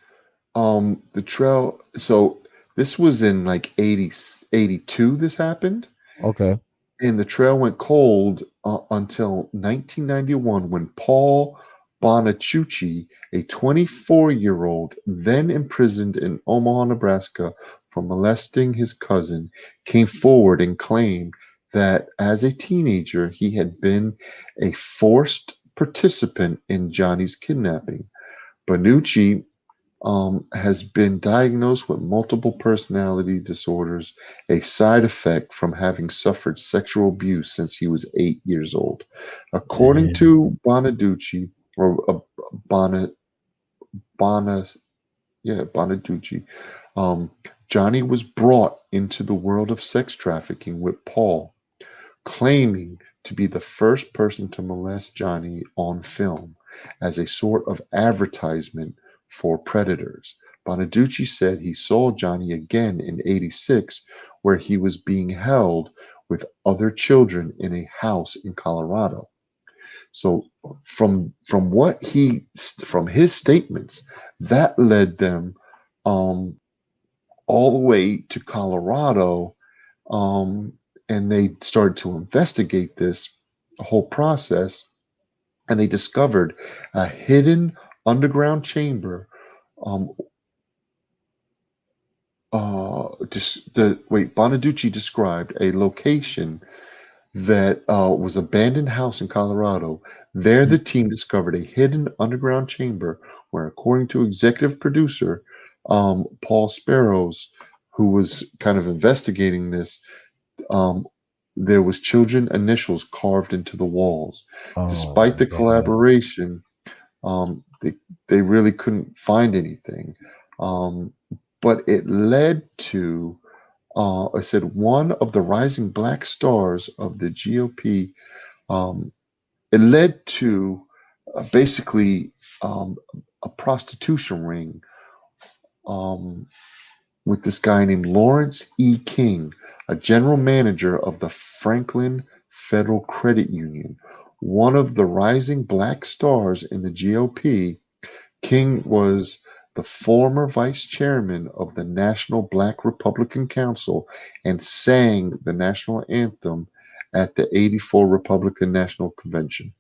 the trail. So this was in like 80 82. This happened. Okay. And the trail went cold until 1991 when Paul Bonaciucci, a 24-year-old then imprisoned in Omaha, Nebraska for molesting his cousin, came forward and claimed that as a teenager he had been a forced participant in Johnny's kidnapping. Bonucci has been diagnosed with multiple personality disorders, a side effect from having suffered sexual abuse since he was 8 years old. According Damn. to Bonaducci, or Bona, Bona, yeah, Bonaducci, um, Johnny was brought into the world of sex trafficking with Paul, claiming to be the first person to molest Johnny on film as a sort of advertisement for predators. Bonaducci said he saw Johnny again in '86, where he was being held with other children in a house in Colorado. So from his statements, that led them um, all the way to Colorado, um, and they started to investigate this whole process, and they discovered a hidden underground chamber. Um, Bonaducci described a location that was abandoned house in Colorado. There, the team discovered a hidden underground chamber where, according to executive producer Paul Sparrows, who was kind of investigating this, um, there was children initials carved into the walls. Oh Despite my the God. collaboration, um, they they really couldn't find anything. Um, but it led to, I said, one of the rising black stars of the GOP. Um, it led to basically a prostitution ring um, with this guy named Lawrence E. King, a general manager of the Franklin Federal Credit Union. One of the rising black stars in the GOP, King was the former vice chairman of the National Black Republican Council and sang the national anthem at the '84 Republican National Convention.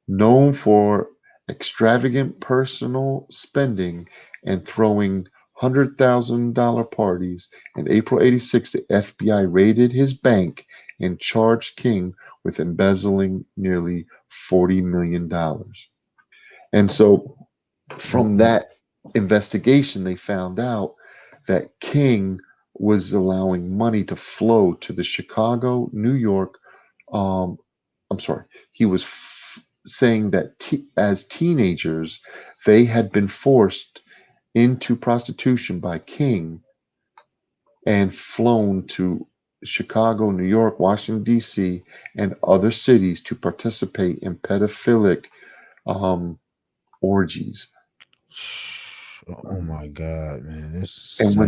Known for extravagant personal spending and throwing $100,000 parties, in April '86, the FBI raided his bank and charged King with embezzling nearly $40 million. And so from Mm-mm. that investigation, they found out that King was allowing money to flow to the Chicago, New York. Um, I'm sorry, he was saying that as teenagers, they had been forced into prostitution by King and flown to Chicago, New York, Washington, D.C., and other cities to participate in pedophilic um, orgies. Oh my God, man. This is And sad.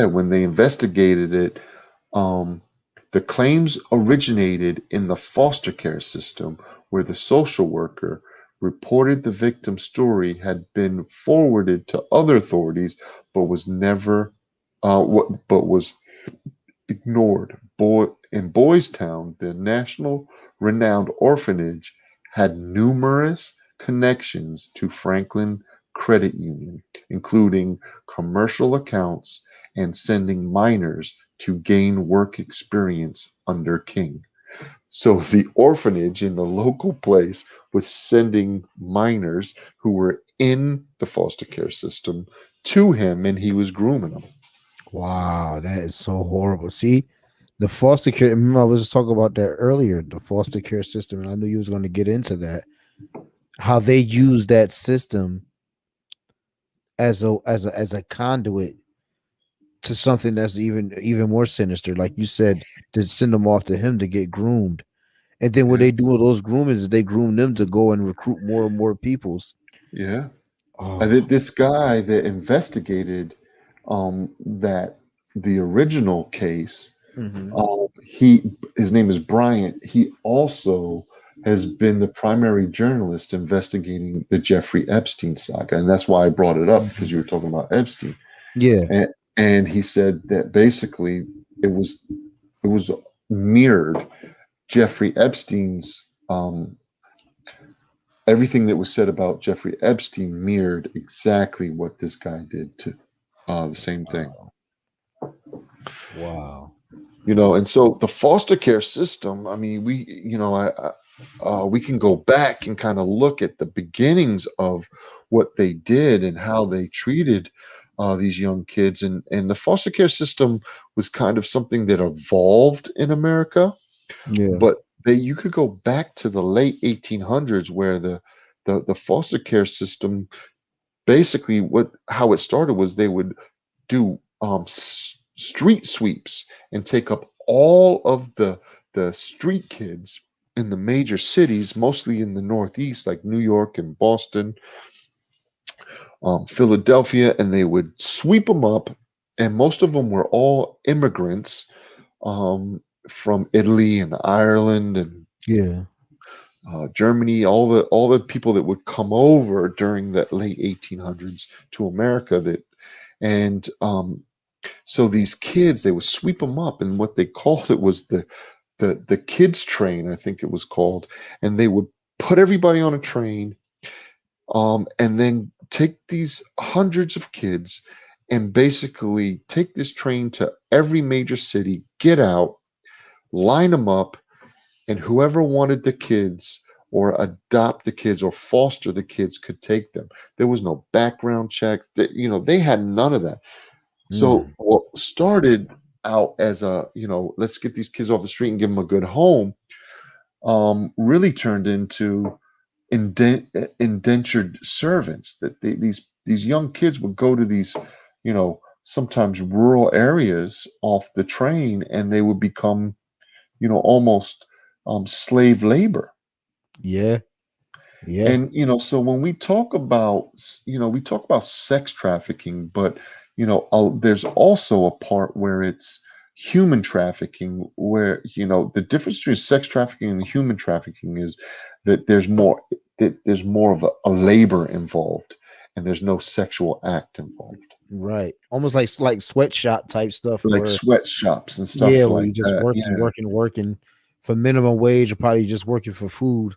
when they investigated it, um, the claims originated in the foster care system, where the social worker reported the victim's story had been forwarded to other authorities, but was never, but was ignored. In Boys Town, the national renowned orphanage had numerous connections to Franklin Credit Union, including commercial accounts and sending minors to gain work experience under King. So the orphanage in the local place was sending minors who were in the foster care system to him, and he was grooming them. Wow, that is so horrible. See, the foster care. Remember, I was just talking about that earlier. The foster care system, and I knew you was going to get into that. How they use that system as a conduit to something that's even more sinister. Like you said, to send them off to him to get groomed, and then what Yeah, they do with those groomers is they groom them to go and recruit more and more peoples. yeah. I Oh, think this guy that investigated that the original case, hmm, he his name is Bryant. He also has been the primary journalist investigating the Jeffrey Epstein saga, and that's why I brought it up because you were talking about Epstein, yeah. and he said that basically it was it was mirrored Jeffrey Epstein's everything that was said about Jeffrey Epstein mirrored exactly what this guy did to the same thing. Wow. Wow. And so the foster care system, I mean, we, we can go back and kind of look at the beginnings of what they did and how they treated these young kids. And the foster care system was kind of something that evolved in America, Yeah. but you could go back to the late 1800s where the foster care system basically what how it started was they would do street sweeps and take up all of the street kids in the major cities, mostly in the Northeast, like New York and Boston, Philadelphia, and they would sweep them up. And most of them were all immigrants from Italy and Ireland and Yeah. Germany, all the people that would come over during the late 1800s to America. And So these kids, they would sweep them up, and what they called it was the kids train, I think it was called, and they would put everybody on a train, and then take these hundreds of kids and basically take this train to every major city, get out, line them up, and whoever wanted the kids or adopt the kids or foster the kids could take them. There was no background checks. They had none of that. So Mm. what started out as let's get these kids off the street and give them a good home, really turned into indentured servants. That these young kids would go to these, sometimes rural areas off the train, and they would become, almost slave labor. Yeah. Yeah. And so when we talk about we talk about sex trafficking, but there's also a part where it's human trafficking, where the difference between sex trafficking and human trafficking is that there's more of a labor involved, and there's no sexual act involved, Right. Almost like sweatshop type stuff like where sweatshops and yeah, stuff where like you just that. working, Yeah, working, working for minimum wage, or probably just working for food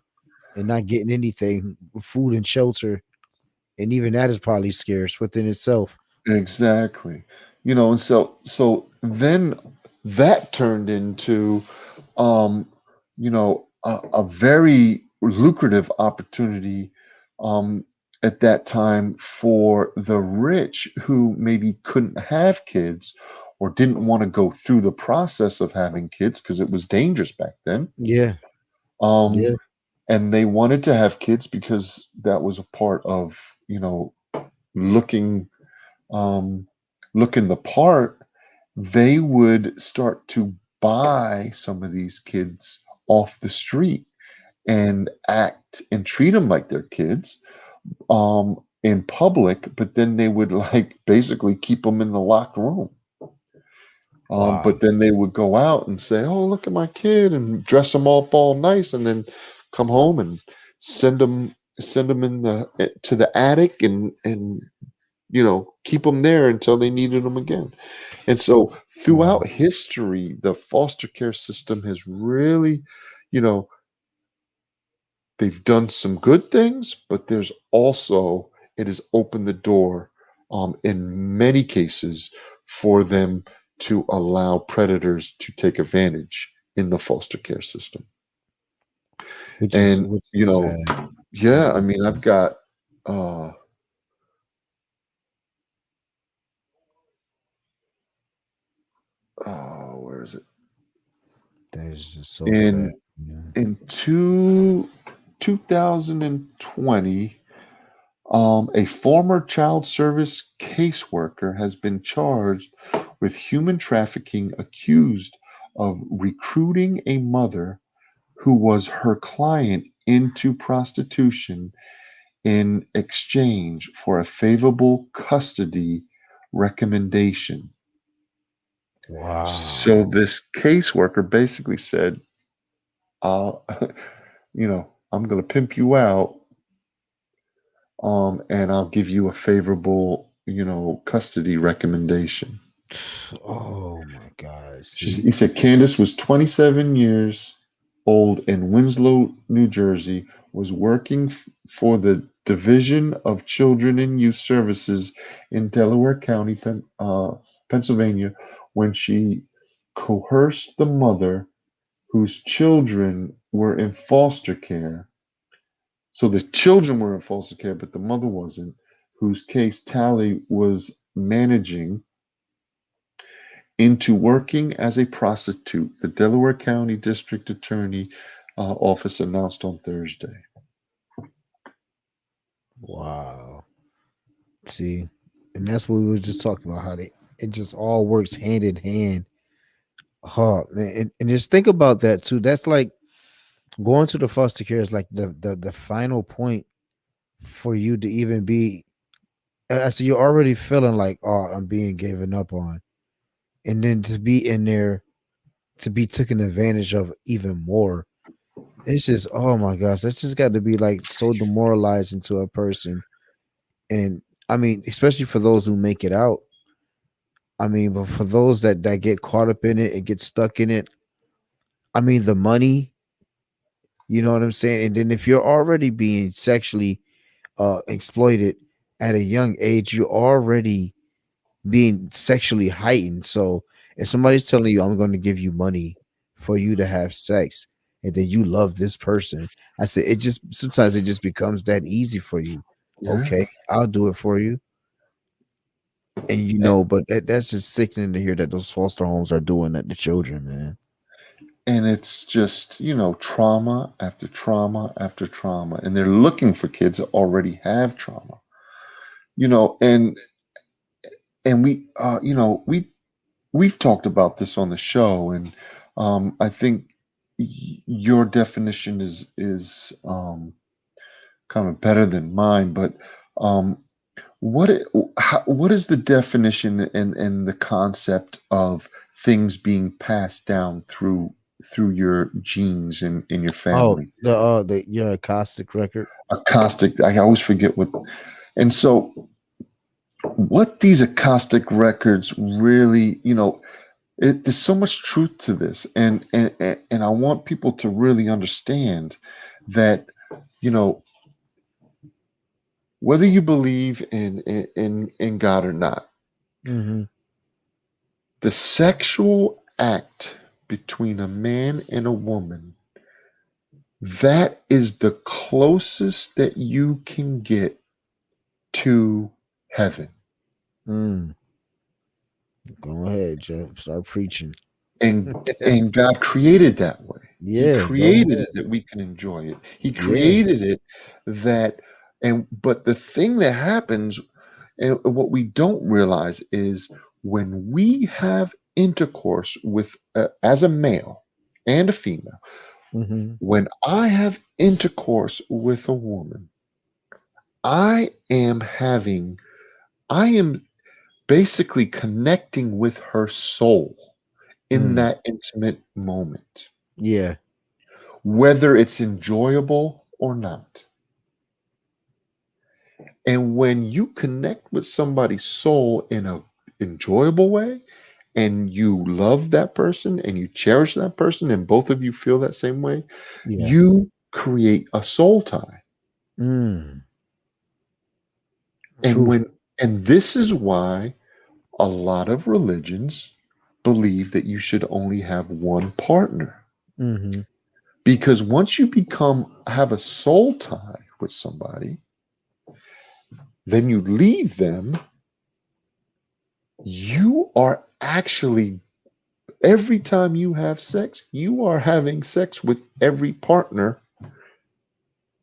and not getting anything, food and shelter. And even that is probably scarce within itself. exactly. And so then that turned into a very lucrative opportunity um, at that time for the rich who maybe couldn't have kids or didn't want to go through the process of having kids because it was dangerous back then. Yeah. Um, Yeah. and they wanted to have kids because that was a part of, looking um, looking the part. They would start to buy some of these kids off the street and act and treat them like they're kids in public, but then they would like basically keep them in the locked room. Wow. But then they would go out and say, "Oh, look at my kid," and dress them up all nice, and then come home and send them in to the attic and keep them there until they needed them again. And so Wow. throughout history, the foster care system has really, you know, they've done some good things, but there's also, it has opened the door in many cases for them to allow predators to take advantage in the foster care system. And, Which is sad. yeah, I Yeah. mean, I've got, uh, where is it? That is just so sad. In Yeah. in 2020, a former child service caseworker has been charged with human trafficking, accused of recruiting a mother who was her client into prostitution in exchange for a favorable custody recommendation. So Wow. this caseworker basically said, "I'll, I'm going to pimp you out, and I'll give you a favorable, custody recommendation." Oh my God. He See? said Candace was 27 years old in Winslow, New Jersey, was working for the Division of Children and Youth Services in Delaware County, Pennsylvania, when she coerced the mother whose children were in foster care. So the children were in foster care, but the mother wasn't, whose case Tally was managing into working as a prostitute, the Delaware County District Attorney office announced on Thursday. Wow. See, and that's what we were just talking about, how they it just all works hand in hand. Oh man, and just think about that too. That's like going to the foster care is like the final point for you to even be. And I see you're already feeling like, oh, I'm being given up on, and then to be in there to be taken advantage of even more. It's just, oh my gosh, that's just got to be like so demoralizing to a person. And I mean, especially for those who make it out. I mean, but for those that get caught up in it and get stuck in it, I mean, the money, you know what I'm saying? And then if you're already being sexually exploited at a young age, you're already being sexually heightened. So if somebody's telling you, I'm going to give you money for you to have sex, and then you love this person, I said, it just sometimes it just becomes that easy for you. Yeah. Okay, I'll do it for you. And but that's just sickening to hear that those foster homes are doing that to children, man. And it's just, trauma after trauma after trauma. And they're looking for kids that already have trauma. And we've talked about this on the show, and I think your definition is kind of better than mine. But um, what is the definition and the concept of things being passed down through your genes in your Oh, family? the your acoustic record. Acoustic. I always forget what. And so, what these acoustic records really, there's so much truth to this, and I want people to really understand that, you know, whether you believe in God or not, Mm-hmm. the sexual act between a man and a woman, that is the closest that you can get to heaven. Mm. Go ahead, Joe. Start preaching. And God created that way. He Yeah, go created ahead. it that we can enjoy it. He Yeah. created it that and but the thing that happens, and what we don't realize, is when we have intercourse with as a male and a female, Mm-hmm. when I have intercourse with a woman, I am having I am basically connecting with her soul in Mm. that intimate moment, Yeah. whether it's enjoyable or not. And when you connect with somebody's soul in a enjoyable way, and you love that person and you cherish that person and both of you feel that same way, Yeah. you create a soul tie. Mm. And Truth. this is why a lot of religions believe that you should only have one partner. Mm-hmm. Because once you have a soul tie with somebody, then you leave them, you are actually, every time you have sex, you are having sex with every partner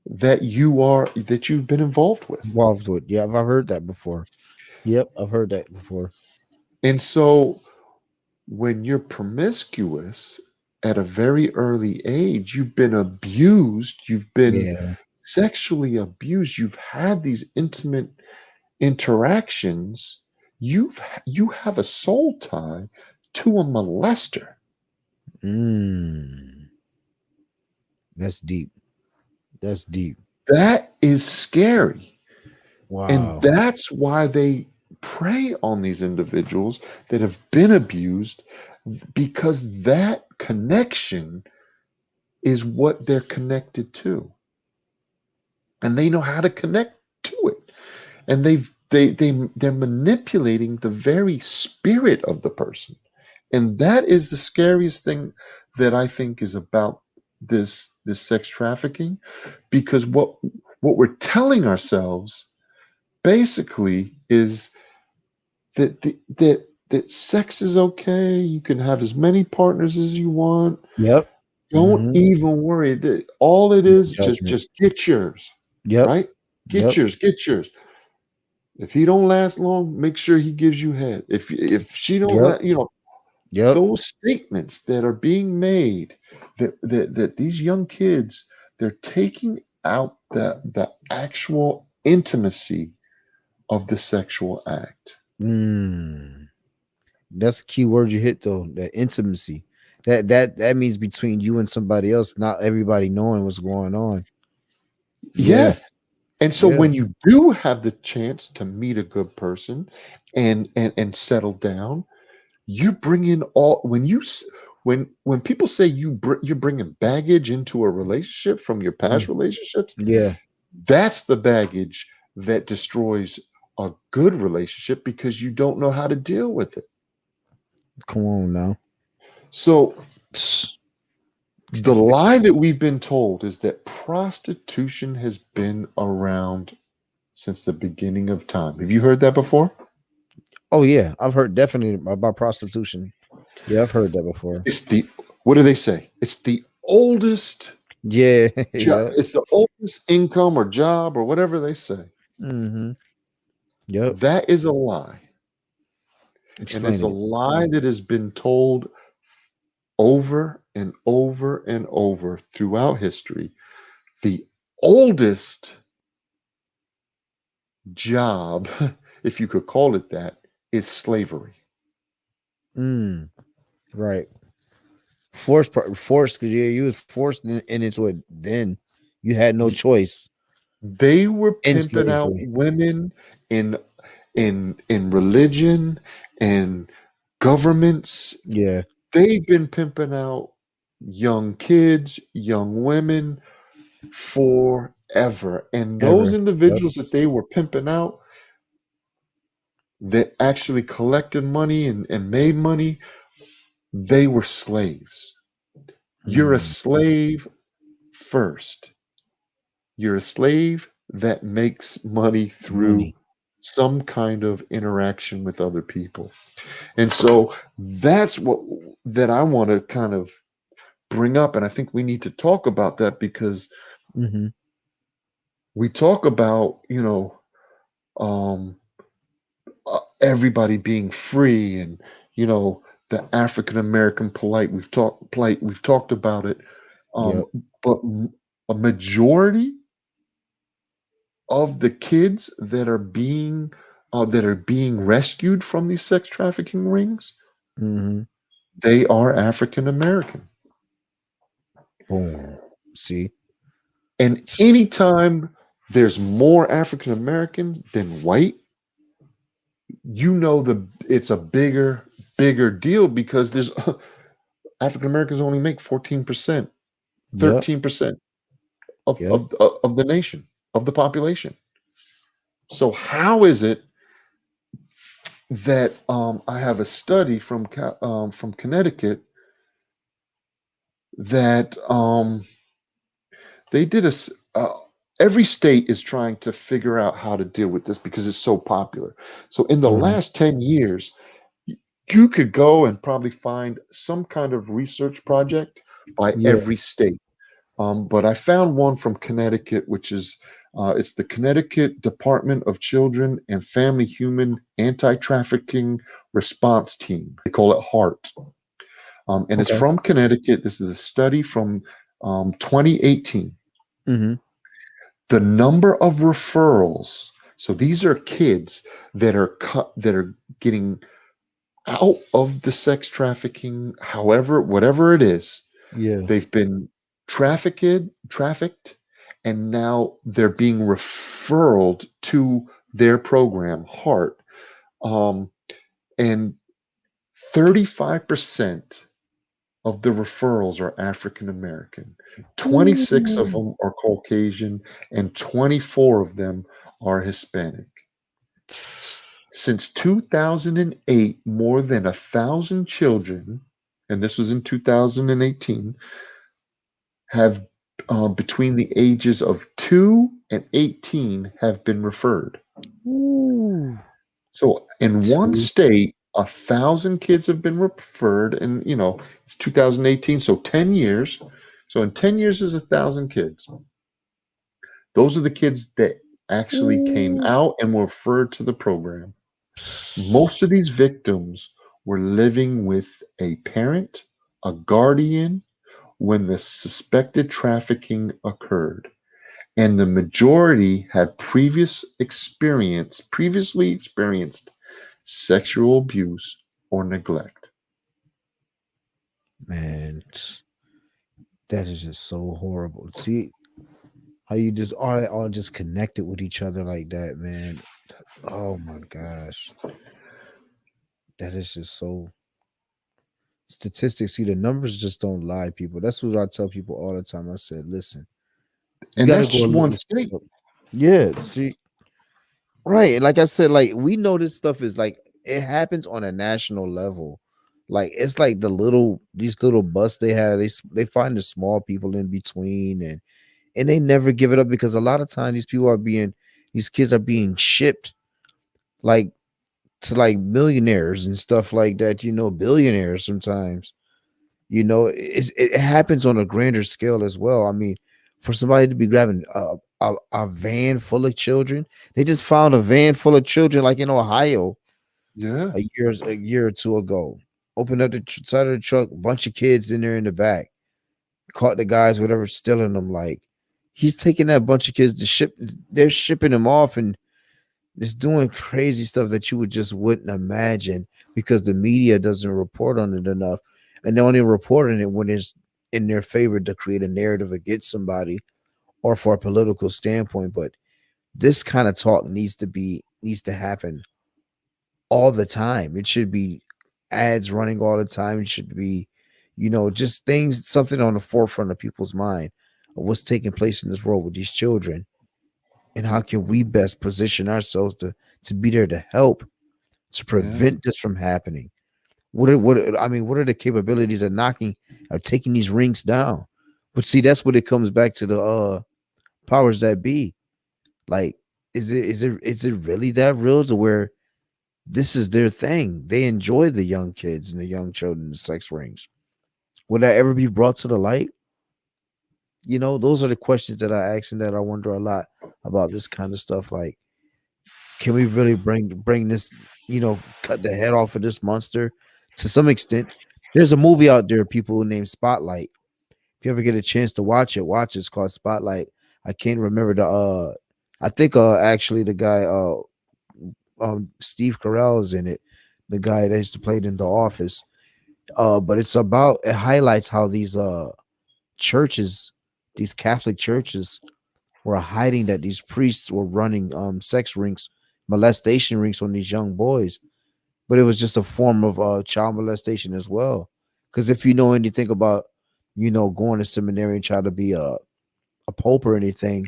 that you've been involved with. Involved with. Yeah, I've heard that before. Yep, I've heard that before. And so when you're promiscuous at a very early age, you've been abused, you've been Yeah. sexually abused, you've had these intimate interactions, you have a soul tie to a molester. Mm. That's deep. That's deep. That is scary. And Wow. that's why they prey on these individuals that have been abused, because that connection is what they're connected to. And they know how to connect to it. And they're manipulating the very spirit of the person. And that is the scariest thing that I think is about this sex trafficking, because what we're telling ourselves basically is that sex is okay. You can have as many partners as you want. Yep. Don't Mm-hmm. even worry. All it No is, judgment. just get yours, Yep. right? Get Yep. yours, get yours. If he don't last long, make sure he gives you head. If she don't Yep. let you know Yep. those statements that are being made, that these young kids, they're taking out the actual intimacy of the sexual act. Mm. That's the key word you hit though. That intimacy. That means between you and somebody else, not everybody knowing what's going on. Yeah. Yeah. And so Yeah. when you do have the chance to meet a good person and settle down, you bring in all when you when people say you're bringing baggage into a relationship from your past Mm. relationships, Yeah. that's the baggage that destroys a good relationship because you don't know how to deal with it. Come on now. So the lie that we've been told is that prostitution has been around since the beginning of time. Have you heard that before? Oh yeah. I've heard definitely about prostitution. Yeah, I've heard that before. It's the what do they say? It's the oldest Yeah. job. Yep. It's the oldest income or job or whatever they say. Mm-hmm. Yep. That is a lie. And it's Explain a it. lie that has been told over and over and over throughout history. The oldest job, if you could call it that, is slavery. Mm. Right. Forced because yeah, you was forced into it then. You had no choice They were in pimping out slavery. women in in religion and governments. Yeah. They've been pimping out young kids, young women forever. And those Ever. Yep. individuals that they were pimping out that actually collected money and made money, they were slaves. You're a Mm. slave first. You're a slave that makes money through Money. some kind of interaction with other people. And so that's what that I want to kind of bring up. And I think we need to talk about that because Mm-hmm. we talk about, um, everybody being free and, you know, the African American plight. We've talked about it. Um, Yep. but a majority of the kids that are being rescued from these sex trafficking rings, Mm-hmm. they are African American. Boom. See? And anytime there's more African Americans than white, it's a bigger deal because there's African Americans only make 14%, Yep. 13% of, Yep. of of the nation, of the population. So how is it that I have a study from Connecticut that they did every state is trying to figure out how to deal with this because it's so popular. So in the Mm-hmm. last 10 years, you could go and probably find some kind of research project by Yeah. every state. But I found one from Connecticut, which is it's the Connecticut Department of Children and Family Human Anti-Trafficking Response Team. They call it HART. And it's Okay. from Connecticut. This is a study from 2018. Mm-hmm. The number of referrals. So these are kids that are getting out of the sex trafficking, however, whatever it is. Yeah. They've been trafficked, and now they're being referred to their program, Heart. Um, and 35% of the referrals are African American. 26 of Ooh. them are Caucasian, and 24 of them are Hispanic. Since 2008, more than 1,000 children and this was in 2018, have between the ages of 2 and 18 have been referred. Ooh, So in one two. state, 1,000 kids have been referred, and it's 2018, so 10 years. So in 10 years is 1,000 kids. Those are the kids that actually came Ooh. out and were referred to the program. Most of these victims were living with a parent, a guardian, when the suspected trafficking occurred. And the majority had previously experienced sexual abuse or neglect. Man, that is just so horrible. See how you just all just connected with each other like that, man. Oh my gosh. That is just so statistics. See, the numbers just don't lie, people. That's what I tell people all the time. I said, listen, you And gotta that's go just look one this state. up. Yeah, see, right. And like I said, like we know this stuff is like it happens on a national level. Like it's like these little busts they have, they find the small people in between and they never give it up because a lot of times these kids are being shipped like to like millionaires and stuff like that, billionaires sometimes. It happens on a grander scale as well. I mean, for somebody to be grabbing a van full of children, they just found a van full of children like in Ohio Yeah, a year or two ago. Opened up the side of the truck, bunch of kids in there in the back. Caught the guys, whatever, stealing them. Like he's taking that bunch of kids to ship. They're shipping them off and just doing crazy stuff that you would just wouldn't imagine because the media doesn't report on it enough, and they're only reporting it when it's in their favor to create a narrative against somebody or for a political standpoint. But this kind of talk needs to happen all the time. It should be ads running all the time. It should be, just things, something on the forefront of people's mind of what's taking place in this world with these children and how can we best position ourselves to be there to help to yeah, prevent this from happening. What are the capabilities of knocking or taking these rings down? But see, that's what it comes back to the powers that be. Like, is it really that real to where this is their thing? They enjoy the young kids and the young children, the sex rings. Would that ever be brought to the light? Those are the questions that I ask and that I wonder a lot about this kind of stuff. Like, can we really bring this, cut the head off of this monster to some extent? There's a movie out there, people named Spotlight. If you ever get a chance to watch it, watch it. It's called Spotlight. I can't remember I think actually the guy Steve Carell is in it, the guy that used to play in The Office. But it highlights how these churches, these Catholic churches, were hiding that these priests were running sex rings, molestation rings on these young boys. But it was just a form of child molestation as well. Because if you know anything about, going to seminary and try to be a pope or anything,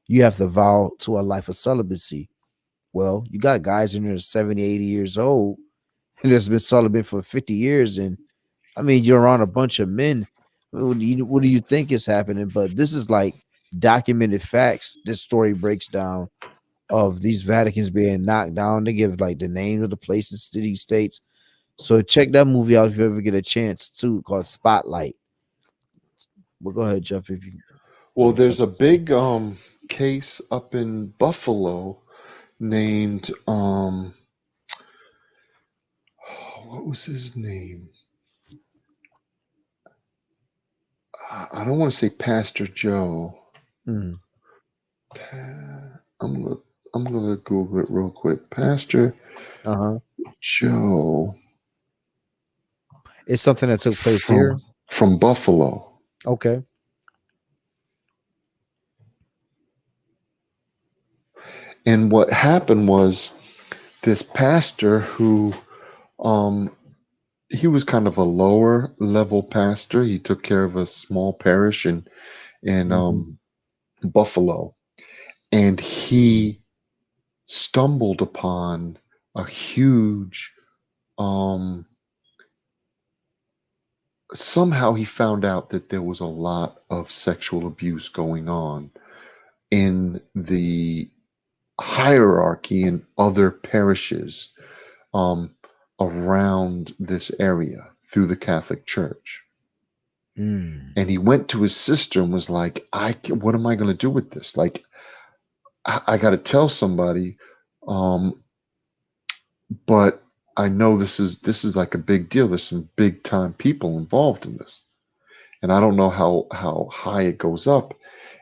you have to vow to a life of celibacy. Well, you got guys in there 70, 80 years old and that's been celibate for 50 years. And I mean, you're on a bunch of men. What do you think is happening? But this is like documented facts. This story breaks down of these Vaticans being knocked down. They give like the name of the places, city, states. So check that movie out if you ever get a chance too, called Spotlight. Well, go ahead, Jeff, if you well, want to there's touch. a big case up in Buffalo named what was his name? I don't want to say Pastor Joe. Mm, Pa- I'm gonna I'm gonna Google it real quick. Pastor uh-huh. Joe It's something that took place from here. Buffalo. Okay. And what happened was this pastor who um he was kind of a lower level pastor. He took care of a small parish in Hmm. Buffalo, and he stumbled upon a huge um somehow he found out that there was a lot of sexual abuse going on in the hierarchy in other parishes um, around this area through the Catholic Church. Mm. And he went to his sister and was like, what am I going to do with this? Like, I got to tell somebody, um, but I know this is like a big deal. There's some big time people involved in this, and I don't know how high it goes up.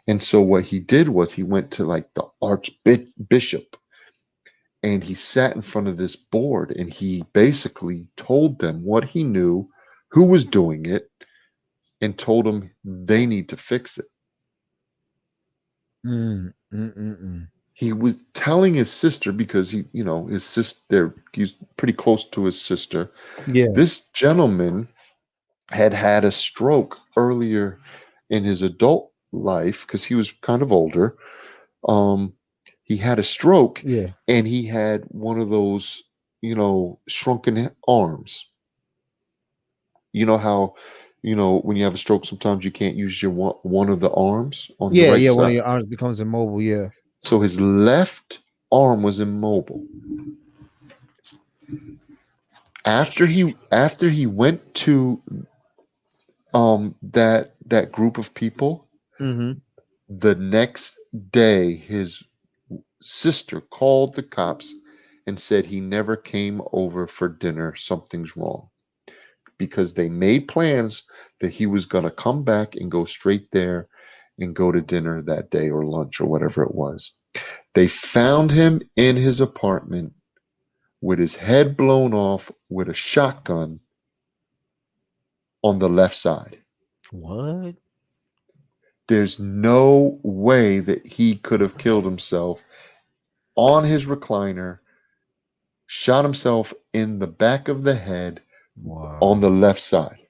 And so what he did was he went to like the archbishop, and he sat in front of this board, and he basically told them what he knew, who was doing it, and told them they need to fix it. Mm. Mm. Mm. Mm. He was telling his sister because his sister, he's pretty close to his sister. Yeah. This gentleman had had a stroke earlier in his adult life because he was kind of older. Um, he had a stroke, Yeah. and he had one of those, shrunken arms. You know how, when you have a stroke, sometimes you can't use your one of the arms on your Yeah. right Yeah. One of side. your arms becomes immobile. Yeah. So his left arm was immobile. After he went to that group of people, Mm-hmm. the next day his sister called the cops and said he never came over for dinner. Something's wrong, because they made plans that he was going to come back and go straight there and go to dinner that day or lunch or whatever it was. They found him in his apartment with his head blown off with a shotgun on the left side. What? There's no way that he could have killed himself on his recliner, shot himself in the back of the head on the Wow. left side.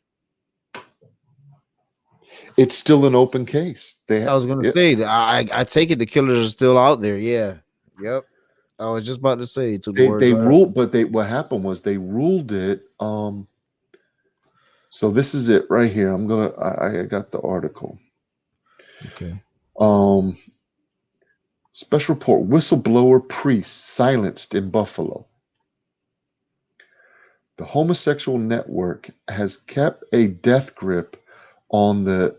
It's still an open case. I was gonna say that I take it the killers are still out there. Yeah. Yep. I was just about to say took the words they right out. ruled, but they what happened was they ruled it. So this is it right here. I got the article. Okay. Um, Special report: whistleblower priest silenced in Buffalo. The homosexual network has kept a death grip on the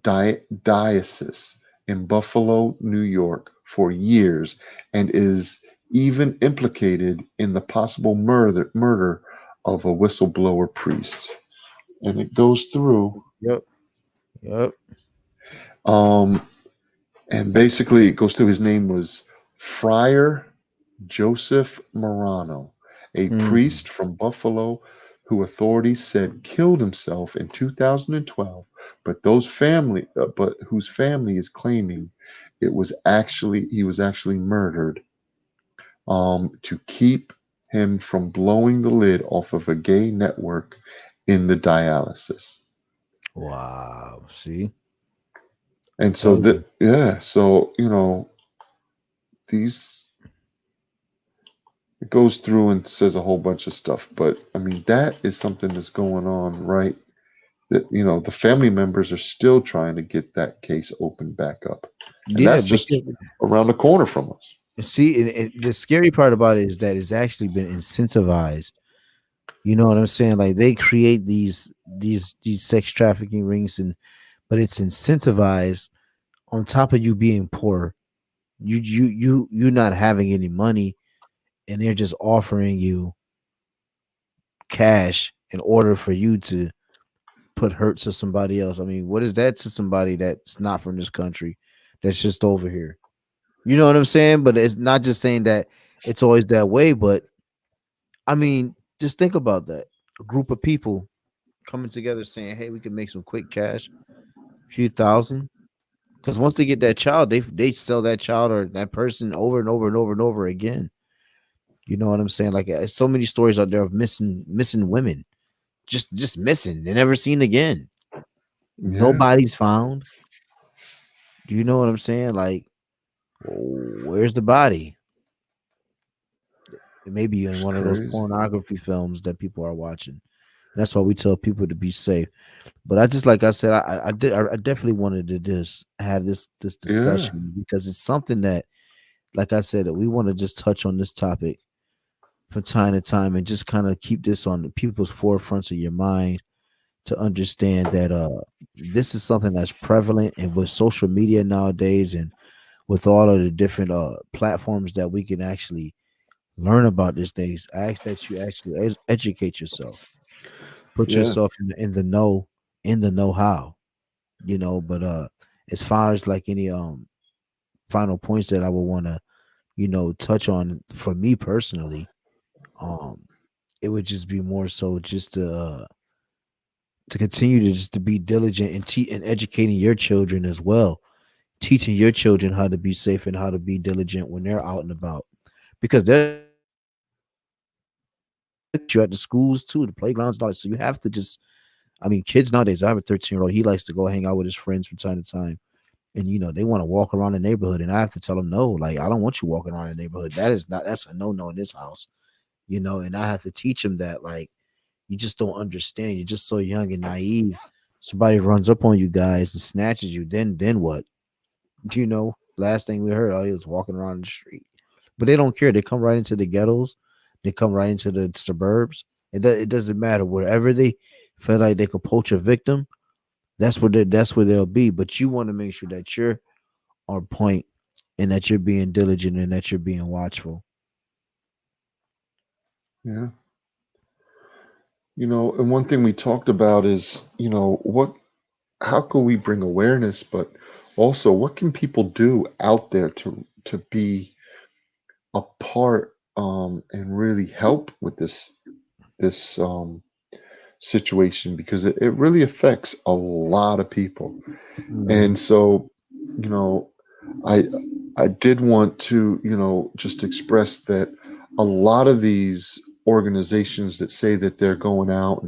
diocese in Buffalo, New York, for years, and is even implicated in the possible murder of a whistleblower priest. And it goes through, Yep. Yep. um, and basically it goes through. His name was Friar Joseph Morano, a Mm. priest from Buffalo who authorities said killed himself in 2012, but whose family is claiming he was actually murdered to keep him from blowing the lid off of a gay network in the dialysis. Wow. See, I And so tell that you. yeah, so these it goes through and says a whole bunch of stuff, but I mean that is something that's going on, right? That the family members are still trying to get that case opened back up, and Yeah, that's just because around the corner from us. see, the scary part about it is that it's actually been incentivized. You know what I'm saying? Like they create these sex trafficking rings, and but it's incentivized on top of you being poor. You not having any money, and they're just offering you cash in order for you to put hurt to somebody else. I mean, what is that to somebody that's not from this country, that's just over here? You know what I'm saying? But it's not just saying that it's always that way, but I mean, just think about that. A group of people coming together saying, "Hey, we can make some quick cash, few thousand." Because once they get that child, they sell that child or that person over and over and over and over again. You know what I'm saying? Like so many stories out there of missing women, just missing. They're never seen again. Yeah, Nobody's found. Do you know what I'm saying? Like, where's the body? It may be in it's one of those crazy. pornography films that people are watching. And that's why we tell people to be safe. But I just, like I said, I definitely wanted to just have this Yeah, discussion because it's something that, like I said, that we want to just touch on this topic from time to time and just kind of keep this on the people's forefronts of your mind to understand that this is something that's prevalent, and with social media nowadays and with all of the different platforms that we can actually learn about these things, I ask that you actually educate yourself, put yeah, yourself in the know, in the know how, but as far as like any final points that I would want to touch on for me personally, um it would just be more so just to continue to just to be diligent and and educating your children as well, teaching your children how to be safe and how to be diligent when they're out and about, because there's going to be things that happen in life that you at the schools too, the playgrounds and all that. So you have to just, I mean, kids nowadays, I have a 13-year-old, he likes to go hang out with his friends from time to time, and they want to walk around the neighborhood, and I have to tell them no, like, I don't want you walking around the neighborhood. That's a no in this house, and I have to teach them that, like, you just don't understand. You're just so young and naive. Somebody runs up on you guys and snatches you, then what? Last thing we heard, oh, he was walking around the street. But they don't care. They come right into the ghettos. They come right into the suburbs. It doesn't matter. Wherever they feel like they could poach a victim, that's where they'll be. But you want to make sure that you're on point and that you're being diligent and that you're being watchful. yeah. And one thing we talked about is, how can we bring awareness, but also what can people do out there to be a part and really help with this situation because it really affects a lot of people. Hmm. And so, you know, I I did want to, just express that a lot of these organizations that say that they're going out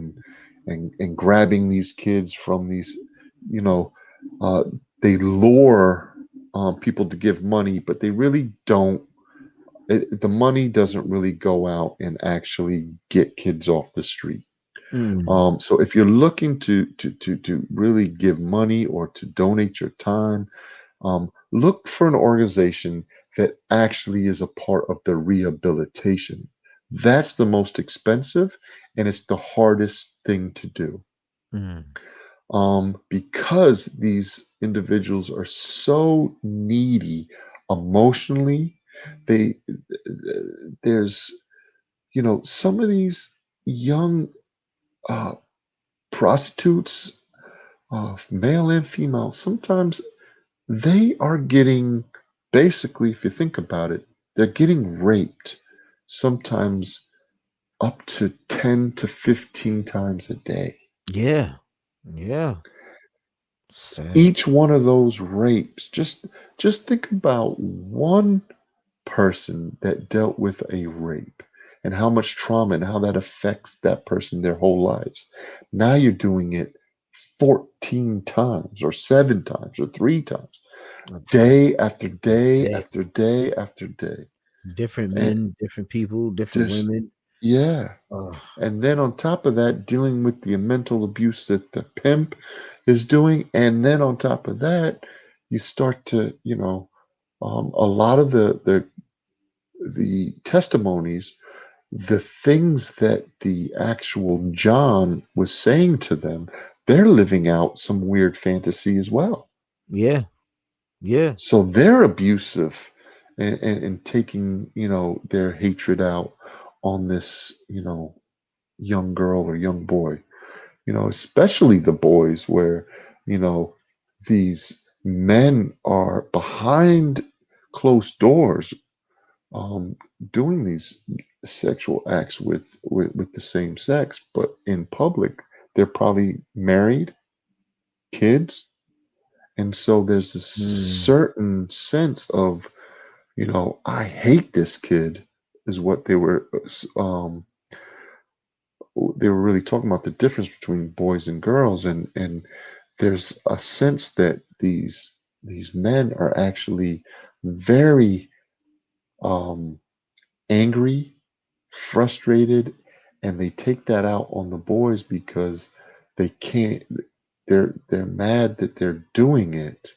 and grabbing these kids from these, you know, uh, they lure people to give money, but they really don't. The money doesn't really go out and actually get kids off the street. Mm. So if you're looking to really give money or to donate your time, look for an organization that actually is a part of the rehabilitation. That's the most expensive and it's the hardest thing to do. Mm. Because these individuals are so needy emotionally, they there's some of these young uh, prostitutes, male and female, sometimes they are getting, basically, if you think about it, they're getting raped sometimes up to 10 to 15 times a day. Yeah. Yeah. Sad. Each one of those rapes, just think about one person that dealt with a rape and how much trauma and how that affects that person their whole lives. Now you're doing it 14 times or 7 times or 3 times, day after day Day. after day after day. Different And men, different people, different just, women. yeah. Oh, And then on top of that, dealing with the mental abuse that the pimp is doing. And then on top of that, you start to, a lot of the testimonies, the things that the actual John was saying to them, they're living out some weird fantasy as well. yeah, yeah. So they're abusive and taking, their hatred out on this, young girl or young boy, especially the boys where, you know, these men are behind closed doors um, doing these sexual acts with the same sex, but in public, they're probably married, kids. And so there's this Mm, certain sense of, I hate this kid, is what they were really talking about the difference between boys and girls, and there's a sense that these men are actually very um, angry, frustrated, and they take that out on the boys because they can't. They're mad that they're doing it,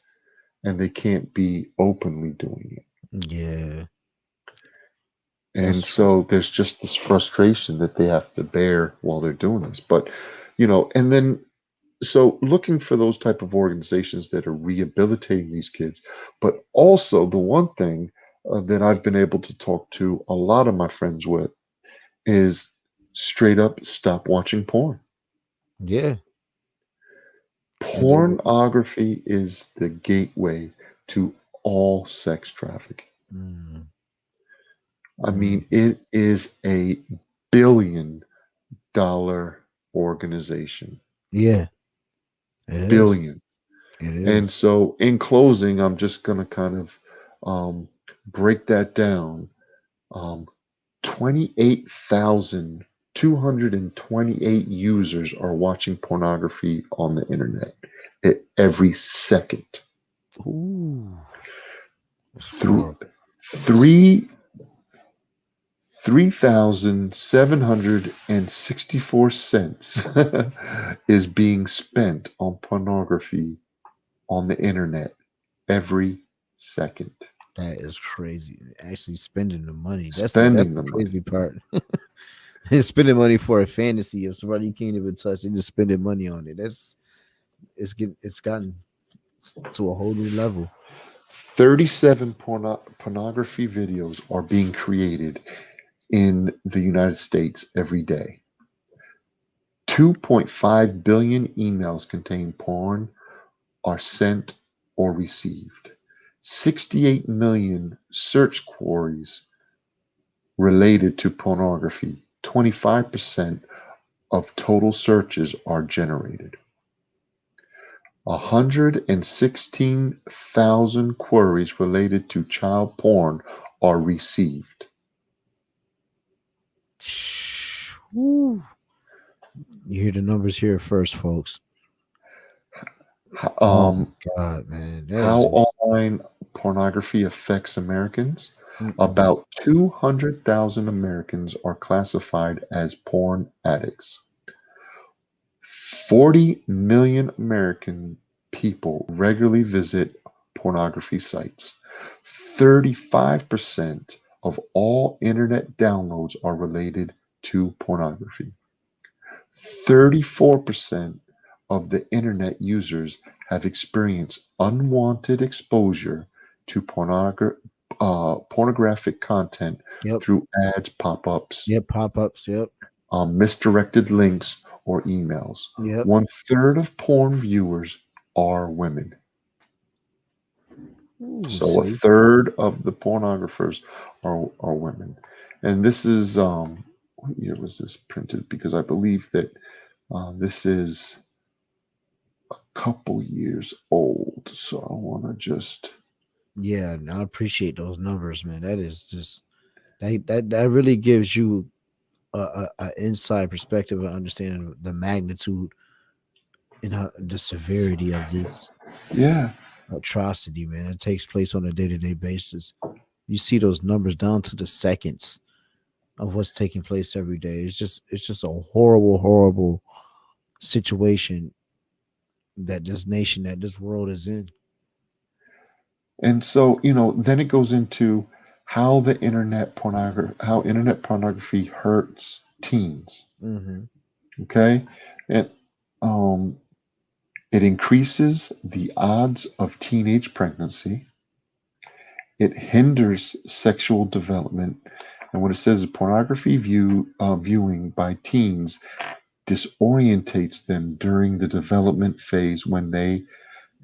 and they can't be openly doing it. Yeah, that's And true. so there's just this frustration that they have to bear while they're doing this. But, and then so looking for those type of organizations that are rehabilitating these kids, but also the one thing that I've been able to talk to a lot of my friends with is straight up stop watching porn. Yeah, and they will. Pornography is the gateway to all sex trafficking. Mm, I mm, mean, it is a billion-dollar organization. yeah, it is. Billion. It And is. so, in closing, I'm just going to kind of break that down. Um, 28,228 users are watching pornography on the internet every second. Ooh, that's Three, horrible. three 3,764 cents is being spent on pornography on the internet every second. That is crazy. Actually, spending the money. That's Spending the the money. crazy part. Spending money for a fantasy of somebody you can't even touch and just spending money on it. It's gotten to a whole new level. 37 pornography videos are being created in the United States every day. 2.5 billion emails containing porn are sent or received. 68 million search queries related to pornography. 25% of total searches are generated. 116,000 queries related to child porn are received. Woo. You hear the numbers here first, folks. Oh Um, my god, man, that how is just. online pornography affects Americans? Mm-mm. About 200,000 Americans are classified as porn addicts. 40 million American people regularly visit pornography sites. 35% of all internet downloads are related to pornography. 34% of the internet users have experienced unwanted exposure to pornographic content Yep. through ads, pop ups, Yep. Pop ups. Yep. misdirected links, or emails. Yep. One third of porn viewers are women. Ooh, So a see. third of the pornographers are women. And this is, what year was this printed? Because I believe that this is a couple years old. So I want to just, Yeah, and I appreciate those numbers, man. That is just that really gives you a inside perspective and understanding of the magnitude and how the severity of this yeah. atrocity, man. It takes place on a day to day basis. You see those numbers down to the seconds of what's taking place every day. It's just a horrible, horrible situation that this nation, that this world is in. And so, then it goes into how internet pornography hurts teens. Mm-hmm. Okay. And um, it increases the odds of teenage pregnancy. It hinders sexual development. And what it says is pornography viewing by teens disorientates them during the development phase when they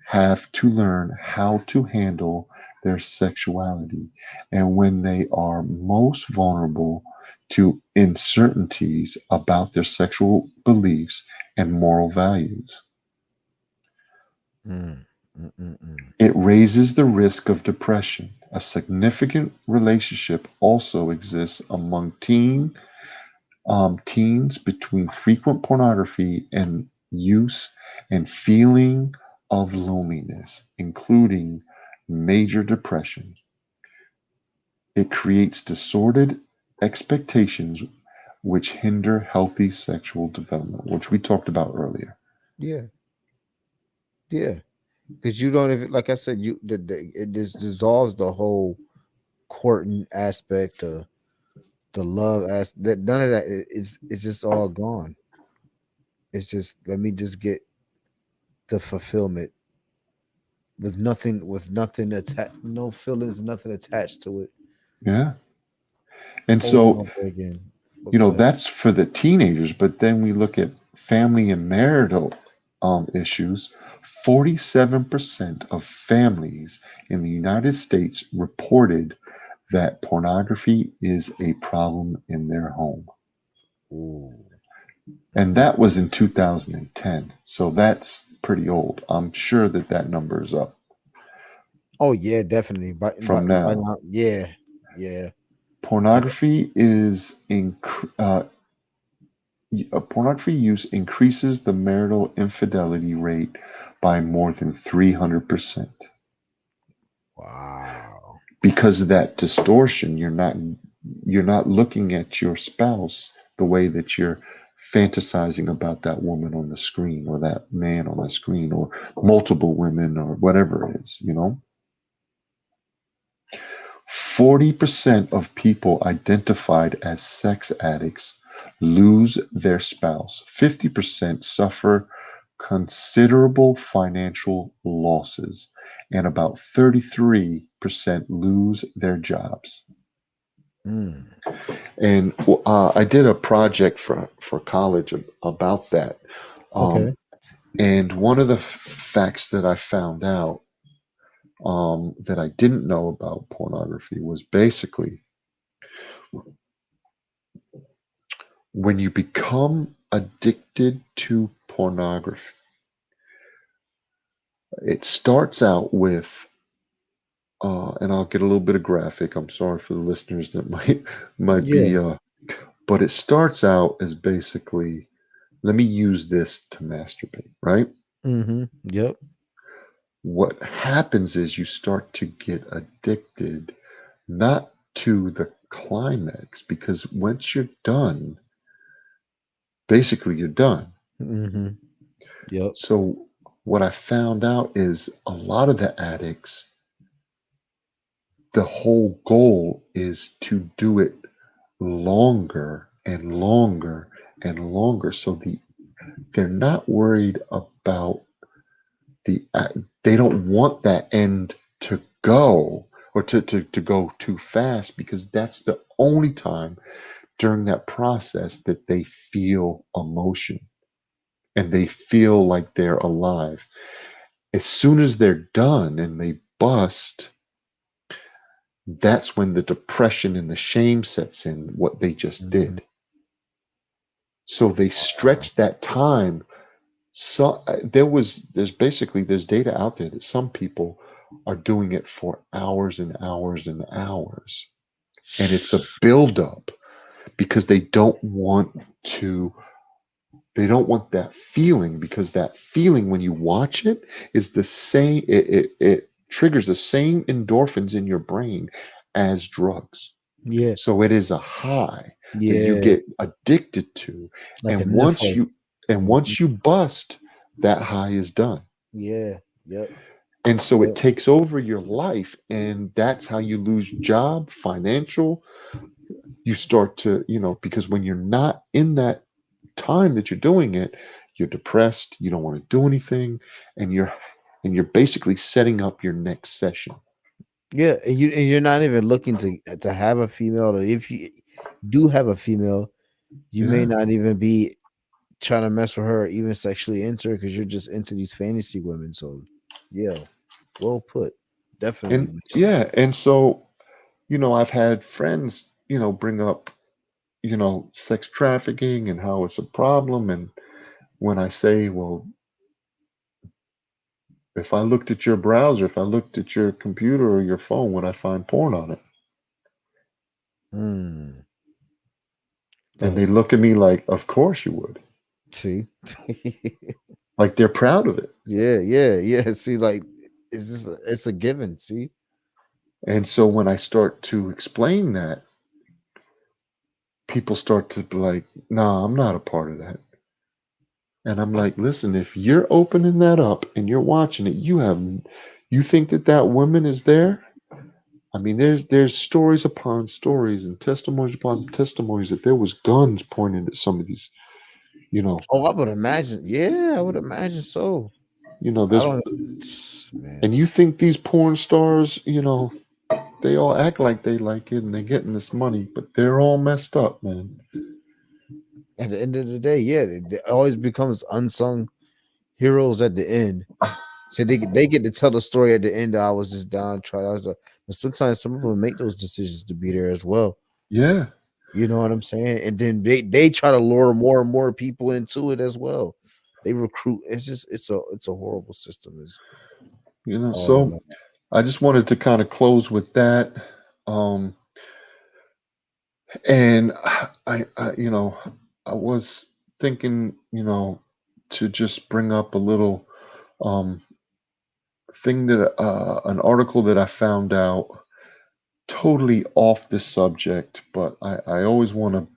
have to learn how to handle their sexuality and when they are most vulnerable to uncertainties about their sexual beliefs and moral values. Mm. Mm-mm-mm. It raises the risk of depression. A significant relationship also exists among teens between frequent pornography and use and feeling of loneliness, including major depression. It creates distorted expectations which hinder healthy sexual development, which we talked about earlier. Yeah, yeah. Because you don't even, like I said, it just dissolves the whole courting aspect, the love aspect. That none of that is it's just all gone. It's just let me just get the fulfillment with nothing attached, no feelings, nothing attached to it, Yeah. And over and so, over again. But go ahead. that's for the teenagers, but then we look at family and marital issues. 47% of families in the United States reported that pornography is a problem in their home. Ooh. And Mm. that was in 2010. So that's pretty old. I'm sure that that number is up Oh yeah, definitely. from By now. now, yeah, yeah. I can, Pornography is pornography use increases the marital infidelity rate by more than 300%. wow. Because of that distortion, you're not looking at your spouse the way that you're fantasizing about that woman on the screen or that man on the screen or multiple women or whatever it is. 40% of people identified as sex addicts lose their spouse. 50% suffer considerable financial losses, and about 33% lose their jobs. Mm. And I did a project for college about that. Okay. Um, and one of the facts that I found out that I didn't know about pornography was basically when you become addicted to pornography, it starts out with, and I'll get a little bit of graphic. I'm sorry for the listeners that might Yeah. be, but it starts out as basically, let me use this to masturbate, right? Mm-hmm. Yep. What happens is you start to get addicted, not to the climax, because once you're done, basically you're done. Mm-hmm. Yep. So what I found out is a lot of the addicts, the whole goal is to do it longer and longer and longer. So they're not worried about they don't want that end to go or to go too fast, because that's the only time during that process that they feel emotion and they feel like they're alive. As soon as they're done and they bust, that's when the depression and the shame sets in what they just Mm-hmm. did. So they Wow. stretch that time. So there's data out there that some people are doing it for hours and hours and hours, and it's a buildup because to they don't want that feeling, because that feeling when you watch it is the same. It triggers the same endorphins in your brain as drugs. Yeah. So it is a high that you Yeah. get addicted to. Like a And once Netflix. you and Mhm. once you bust, that high is done. Yeah. Yep. And so it Yep. takes over your life, and that's how you lose job, financial. You start to, because when you're not in that time that you're doing it, you're depressed, you don't want to do anything, and you're basically setting up your next session. Yeah. And you're not even looking to have a female, or if you do have a female, you may Yeah. not even be trying to mess with her or even sexually into her because you're just into these fantasy women. So, yeah, well put. Definitely And makes sense. yeah, and so, I've had friends, bring up, sex trafficking and how it's a problem. And when I say, well, if I looked at your browser, if I looked at your computer or your phone, would I find porn on it? Hmm. And Look, they look at me like, of course you would. see, Like they're proud of it. yeah, yeah, yeah. See, like it's a given. See, And so when I start to explain that, people start to be like, nah, I'm not a part of that. And I'm like, listen, if you're opening that up and you're watching it, you think that that woman is there? I mean, there's stories upon stories and testimonies upon testimonies that there was guns pointed at some of these, you know, Oh, I would imagine. Yeah, I would imagine so. I there's, don't, and man. you think these porn stars, they all act like they like it and they're getting this money, but they're all messed up, man. At the end of the day, yeah, it always becomes unsung heroes at the end. So they get to tell the story at the end. I was just downtrodden. But sometimes some of them make those decisions to be there as well. Yeah, You know what I'm saying? And then they try to lure more and more people into it as well. They recruit. It's a horrible system. Is all I so know. I just wanted to kind of close with that. Um, and I was thinking, to just bring up a little um, thing that an article that I found out totally off the subject, but I always want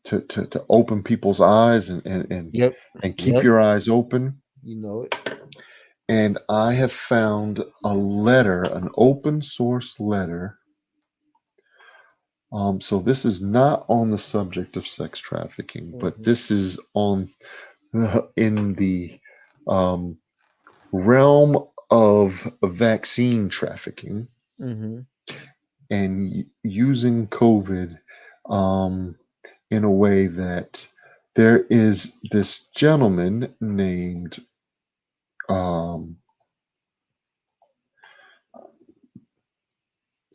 to open people's eyes Yep. and keep Yep. your eyes open. You know it. And I have found a letter, an open source letter. So this is not on the subject of sex trafficking, but Hmm. this is on in the um, realm of vaccine trafficking Hmm. and using COVID um, in a way that there is this gentleman named um,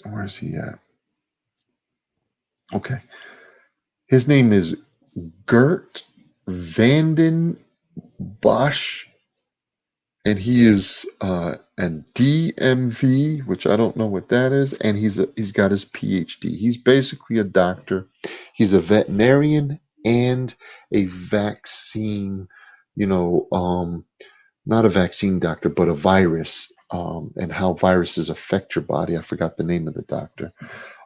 where is he at? Okay, his name is Gert Vanden Bosch, and he is an DMV, which I don't know what that is, and he's got his PhD. He's basically a doctor. He's a veterinarian and a vaccine, you know, not a vaccine doctor, but a virus, and how viruses affect your body. I forgot the name of the doctor,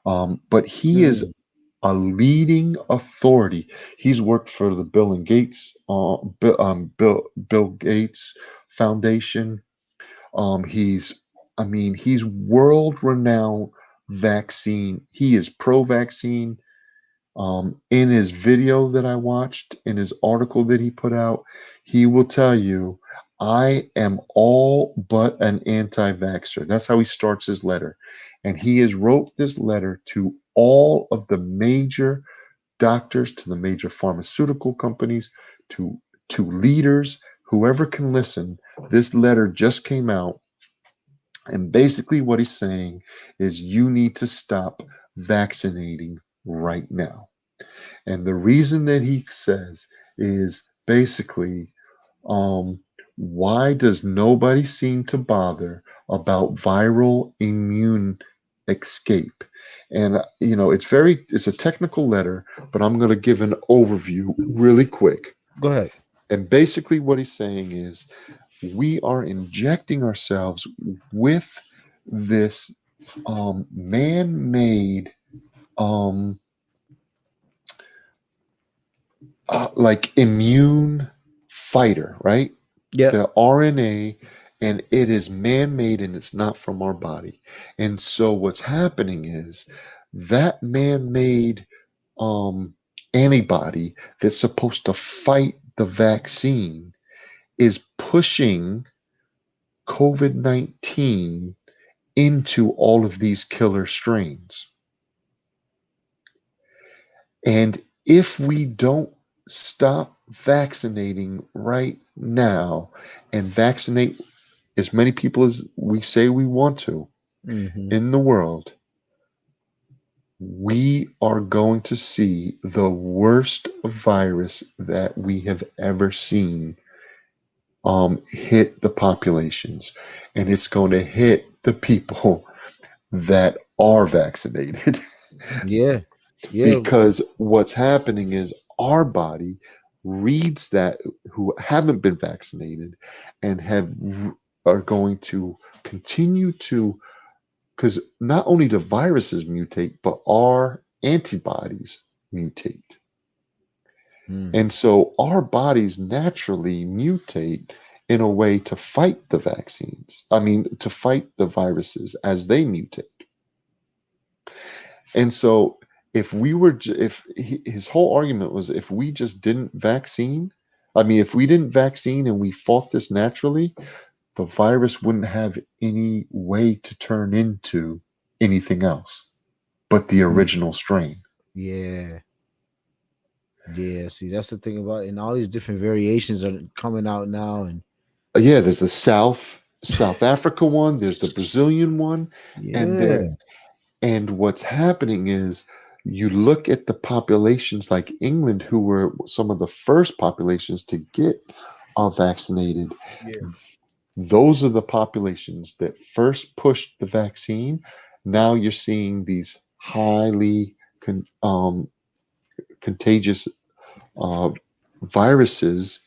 but he is Mm. a leading authority. He's worked for the Bill and Gates, Bill Gates Foundation. He's world renowned vaccine. He is pro vaccine. In his video that I watched, in his article that he put out, he will tell you, I am all but an anti vaxxer. That's how he starts his letter. And he has wrote this letter to all of the major doctors, to the major pharmaceutical companies, to leaders, whoever can listen. This letter just came out, and basically what he's saying is you need to stop vaccinating right now. And the reason that he says is basically, um, why does nobody seem to bother about viral immune escape? And it's a technical letter, but I'm going to give an overview really quick. Go ahead. And basically, what he's saying is we are injecting ourselves with this man-made um, like immune fighter, right? Yep. The RNA, and it is man-made and it's not from our body. And so what's happening is that man-made um, antibody that's supposed to fight the vaccine is pushing COVID 19 into all of these killer strains. And if we don't stop vaccinating right now and vaccinate as many people as we say we want to Hmm. in the world, we are going to see the worst virus that we have ever seen hit the populations. And it's going to hit the people that are vaccinated. Yeah. Yeah. Because what's happening is our body reads that, who haven't been vaccinated and are going to continue to, because not only do viruses mutate, but our antibodies. mutate. Mm. And so our bodies naturally mutate in a way to fight the vaccines. I mean, to fight the viruses as they mutate. And so if we were, if his whole argument was if we just didn't vaccine, I mean, if we didn't vaccine and we fought this naturally, the virus wouldn't have any way to turn into anything else but the Mm. original strain. Yeah. Yeah. See, that's the thing about it. And all these different variations are coming out now. And Yeah, there's the South Africa one, there's the Brazilian one, and there yeah. and what's happening is you look at the populations like England, who were some of the first populations to get vaccinated. Yeah. Those are the populations that first pushed the vaccine. Now you're seeing these highly contagious uh, viruses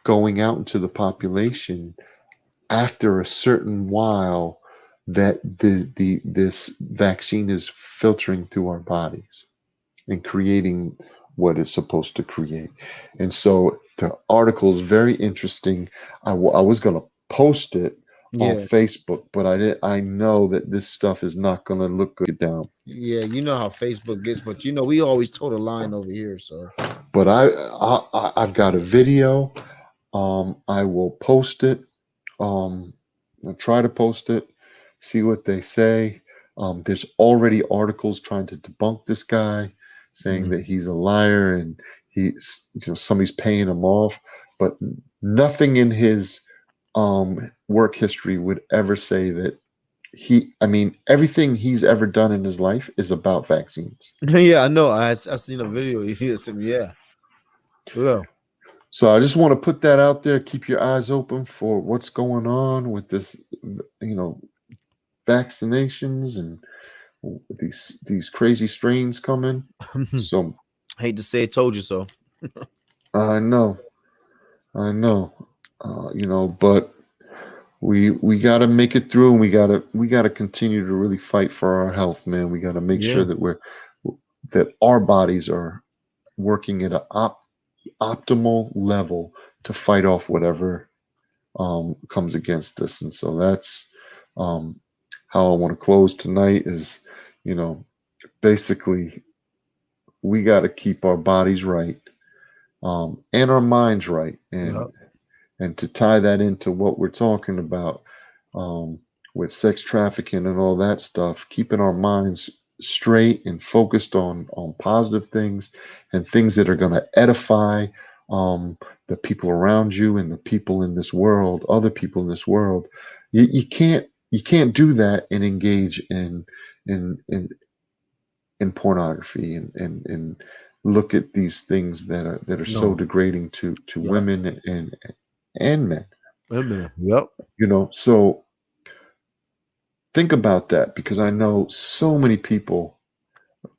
going out into the population after a certain while that the this vaccine is filtering through our bodies and creating what it's supposed to create. And so the article is very interesting. I was going to post it on Yeah. Facebook, but I didn't. I know that this stuff is not going to look good down. Yeah. You know how Facebook gets, but we always told a line over here. So, But I've got a video. I will post it. I'll try to post it, see what they say. There's already articles trying to debunk this guy, saying mm. that he's a liar and somebody's paying him off. But nothing in his work history would ever say that I mean, everything he's ever done in his life is about vaccines. Yeah, I know. I seen a video. He said, yeah. Yeah. So I just want to put that out there. Keep your eyes open for what's going on with this, vaccinations and these crazy strains coming. So Hate to say it, told you so. I know, I know, but we got to make it through, and we got to continue to really fight for our health, man. We got to make sure Yeah. that our bodies are working at an optimal level to fight off whatever comes against us. And so that's um, how I want to close tonight. Is you know basically we got to keep our bodies right, and our minds right, Yeah. and to tie that into what we're talking about, um, with sex trafficking and all that stuff, keeping our minds straight and focused on positive things and things that are going to edify the people around you and the people in this world, other people in this world. You can't do that and engage in in in pornography and look at these things that are so No. degrading to Yep. women and men. Amen. Yep. So think about that, because I know so many people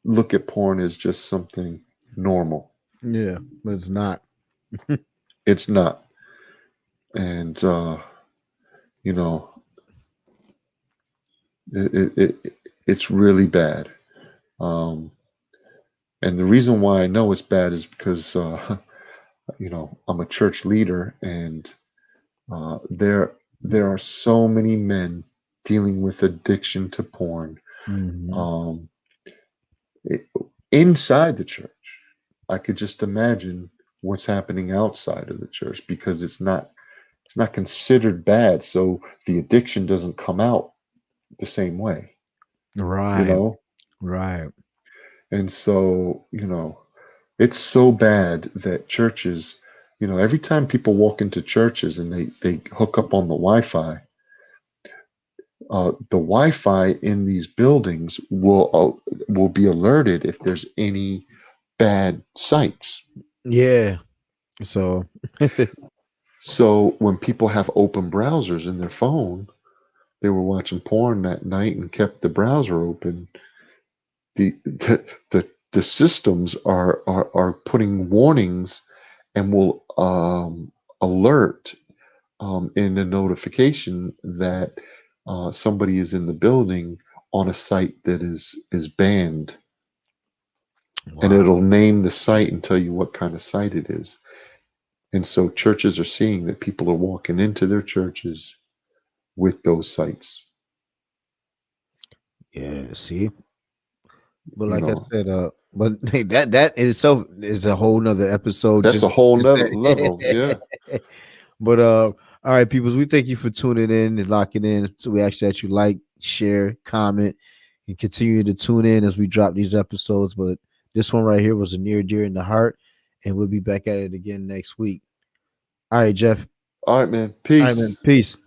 look at porn as just something normal. Yeah, but it's not. It's not. And you know it's really bad. um and the reason why I know it's bad is because I'm a church leader, and there are so many men dealing with addiction to porn, Hmm. um, it- inside the church. I could just imagine what's happening outside of the church, because it's not considered bad, so the addiction doesn't come out the same way, you Right. know. Right. And so it's so bad that churches, every time people walk into churches and they hook up on the Wi-Fi, the Wi-Fi in these buildings will be alerted if there's any bad sites. Yeah. So. So when people have open browsers in their phone, they were watching porn that night and kept the browser open. The systems are putting warnings and will alert in a notification that somebody is in the building on a site that is banned. and Wow. it'll name the site and tell you what kind of site it is. And so churches are seeing that people are walking into their churches with those sites. Yeah. See, but You like I know, said, but hey, that in itself is a whole nother episode. that's a Just, whole just nother level. Yeah. that. But all right, peoples, we thank you for tuning in and locking in. So we ask that you like, share, comment, and continue to tune in as we drop these episodes. But this one right here was a near dear in the heart, and we'll be back at it again next week. All right, Jeff. All right, man. All right, man. Peace. Peace.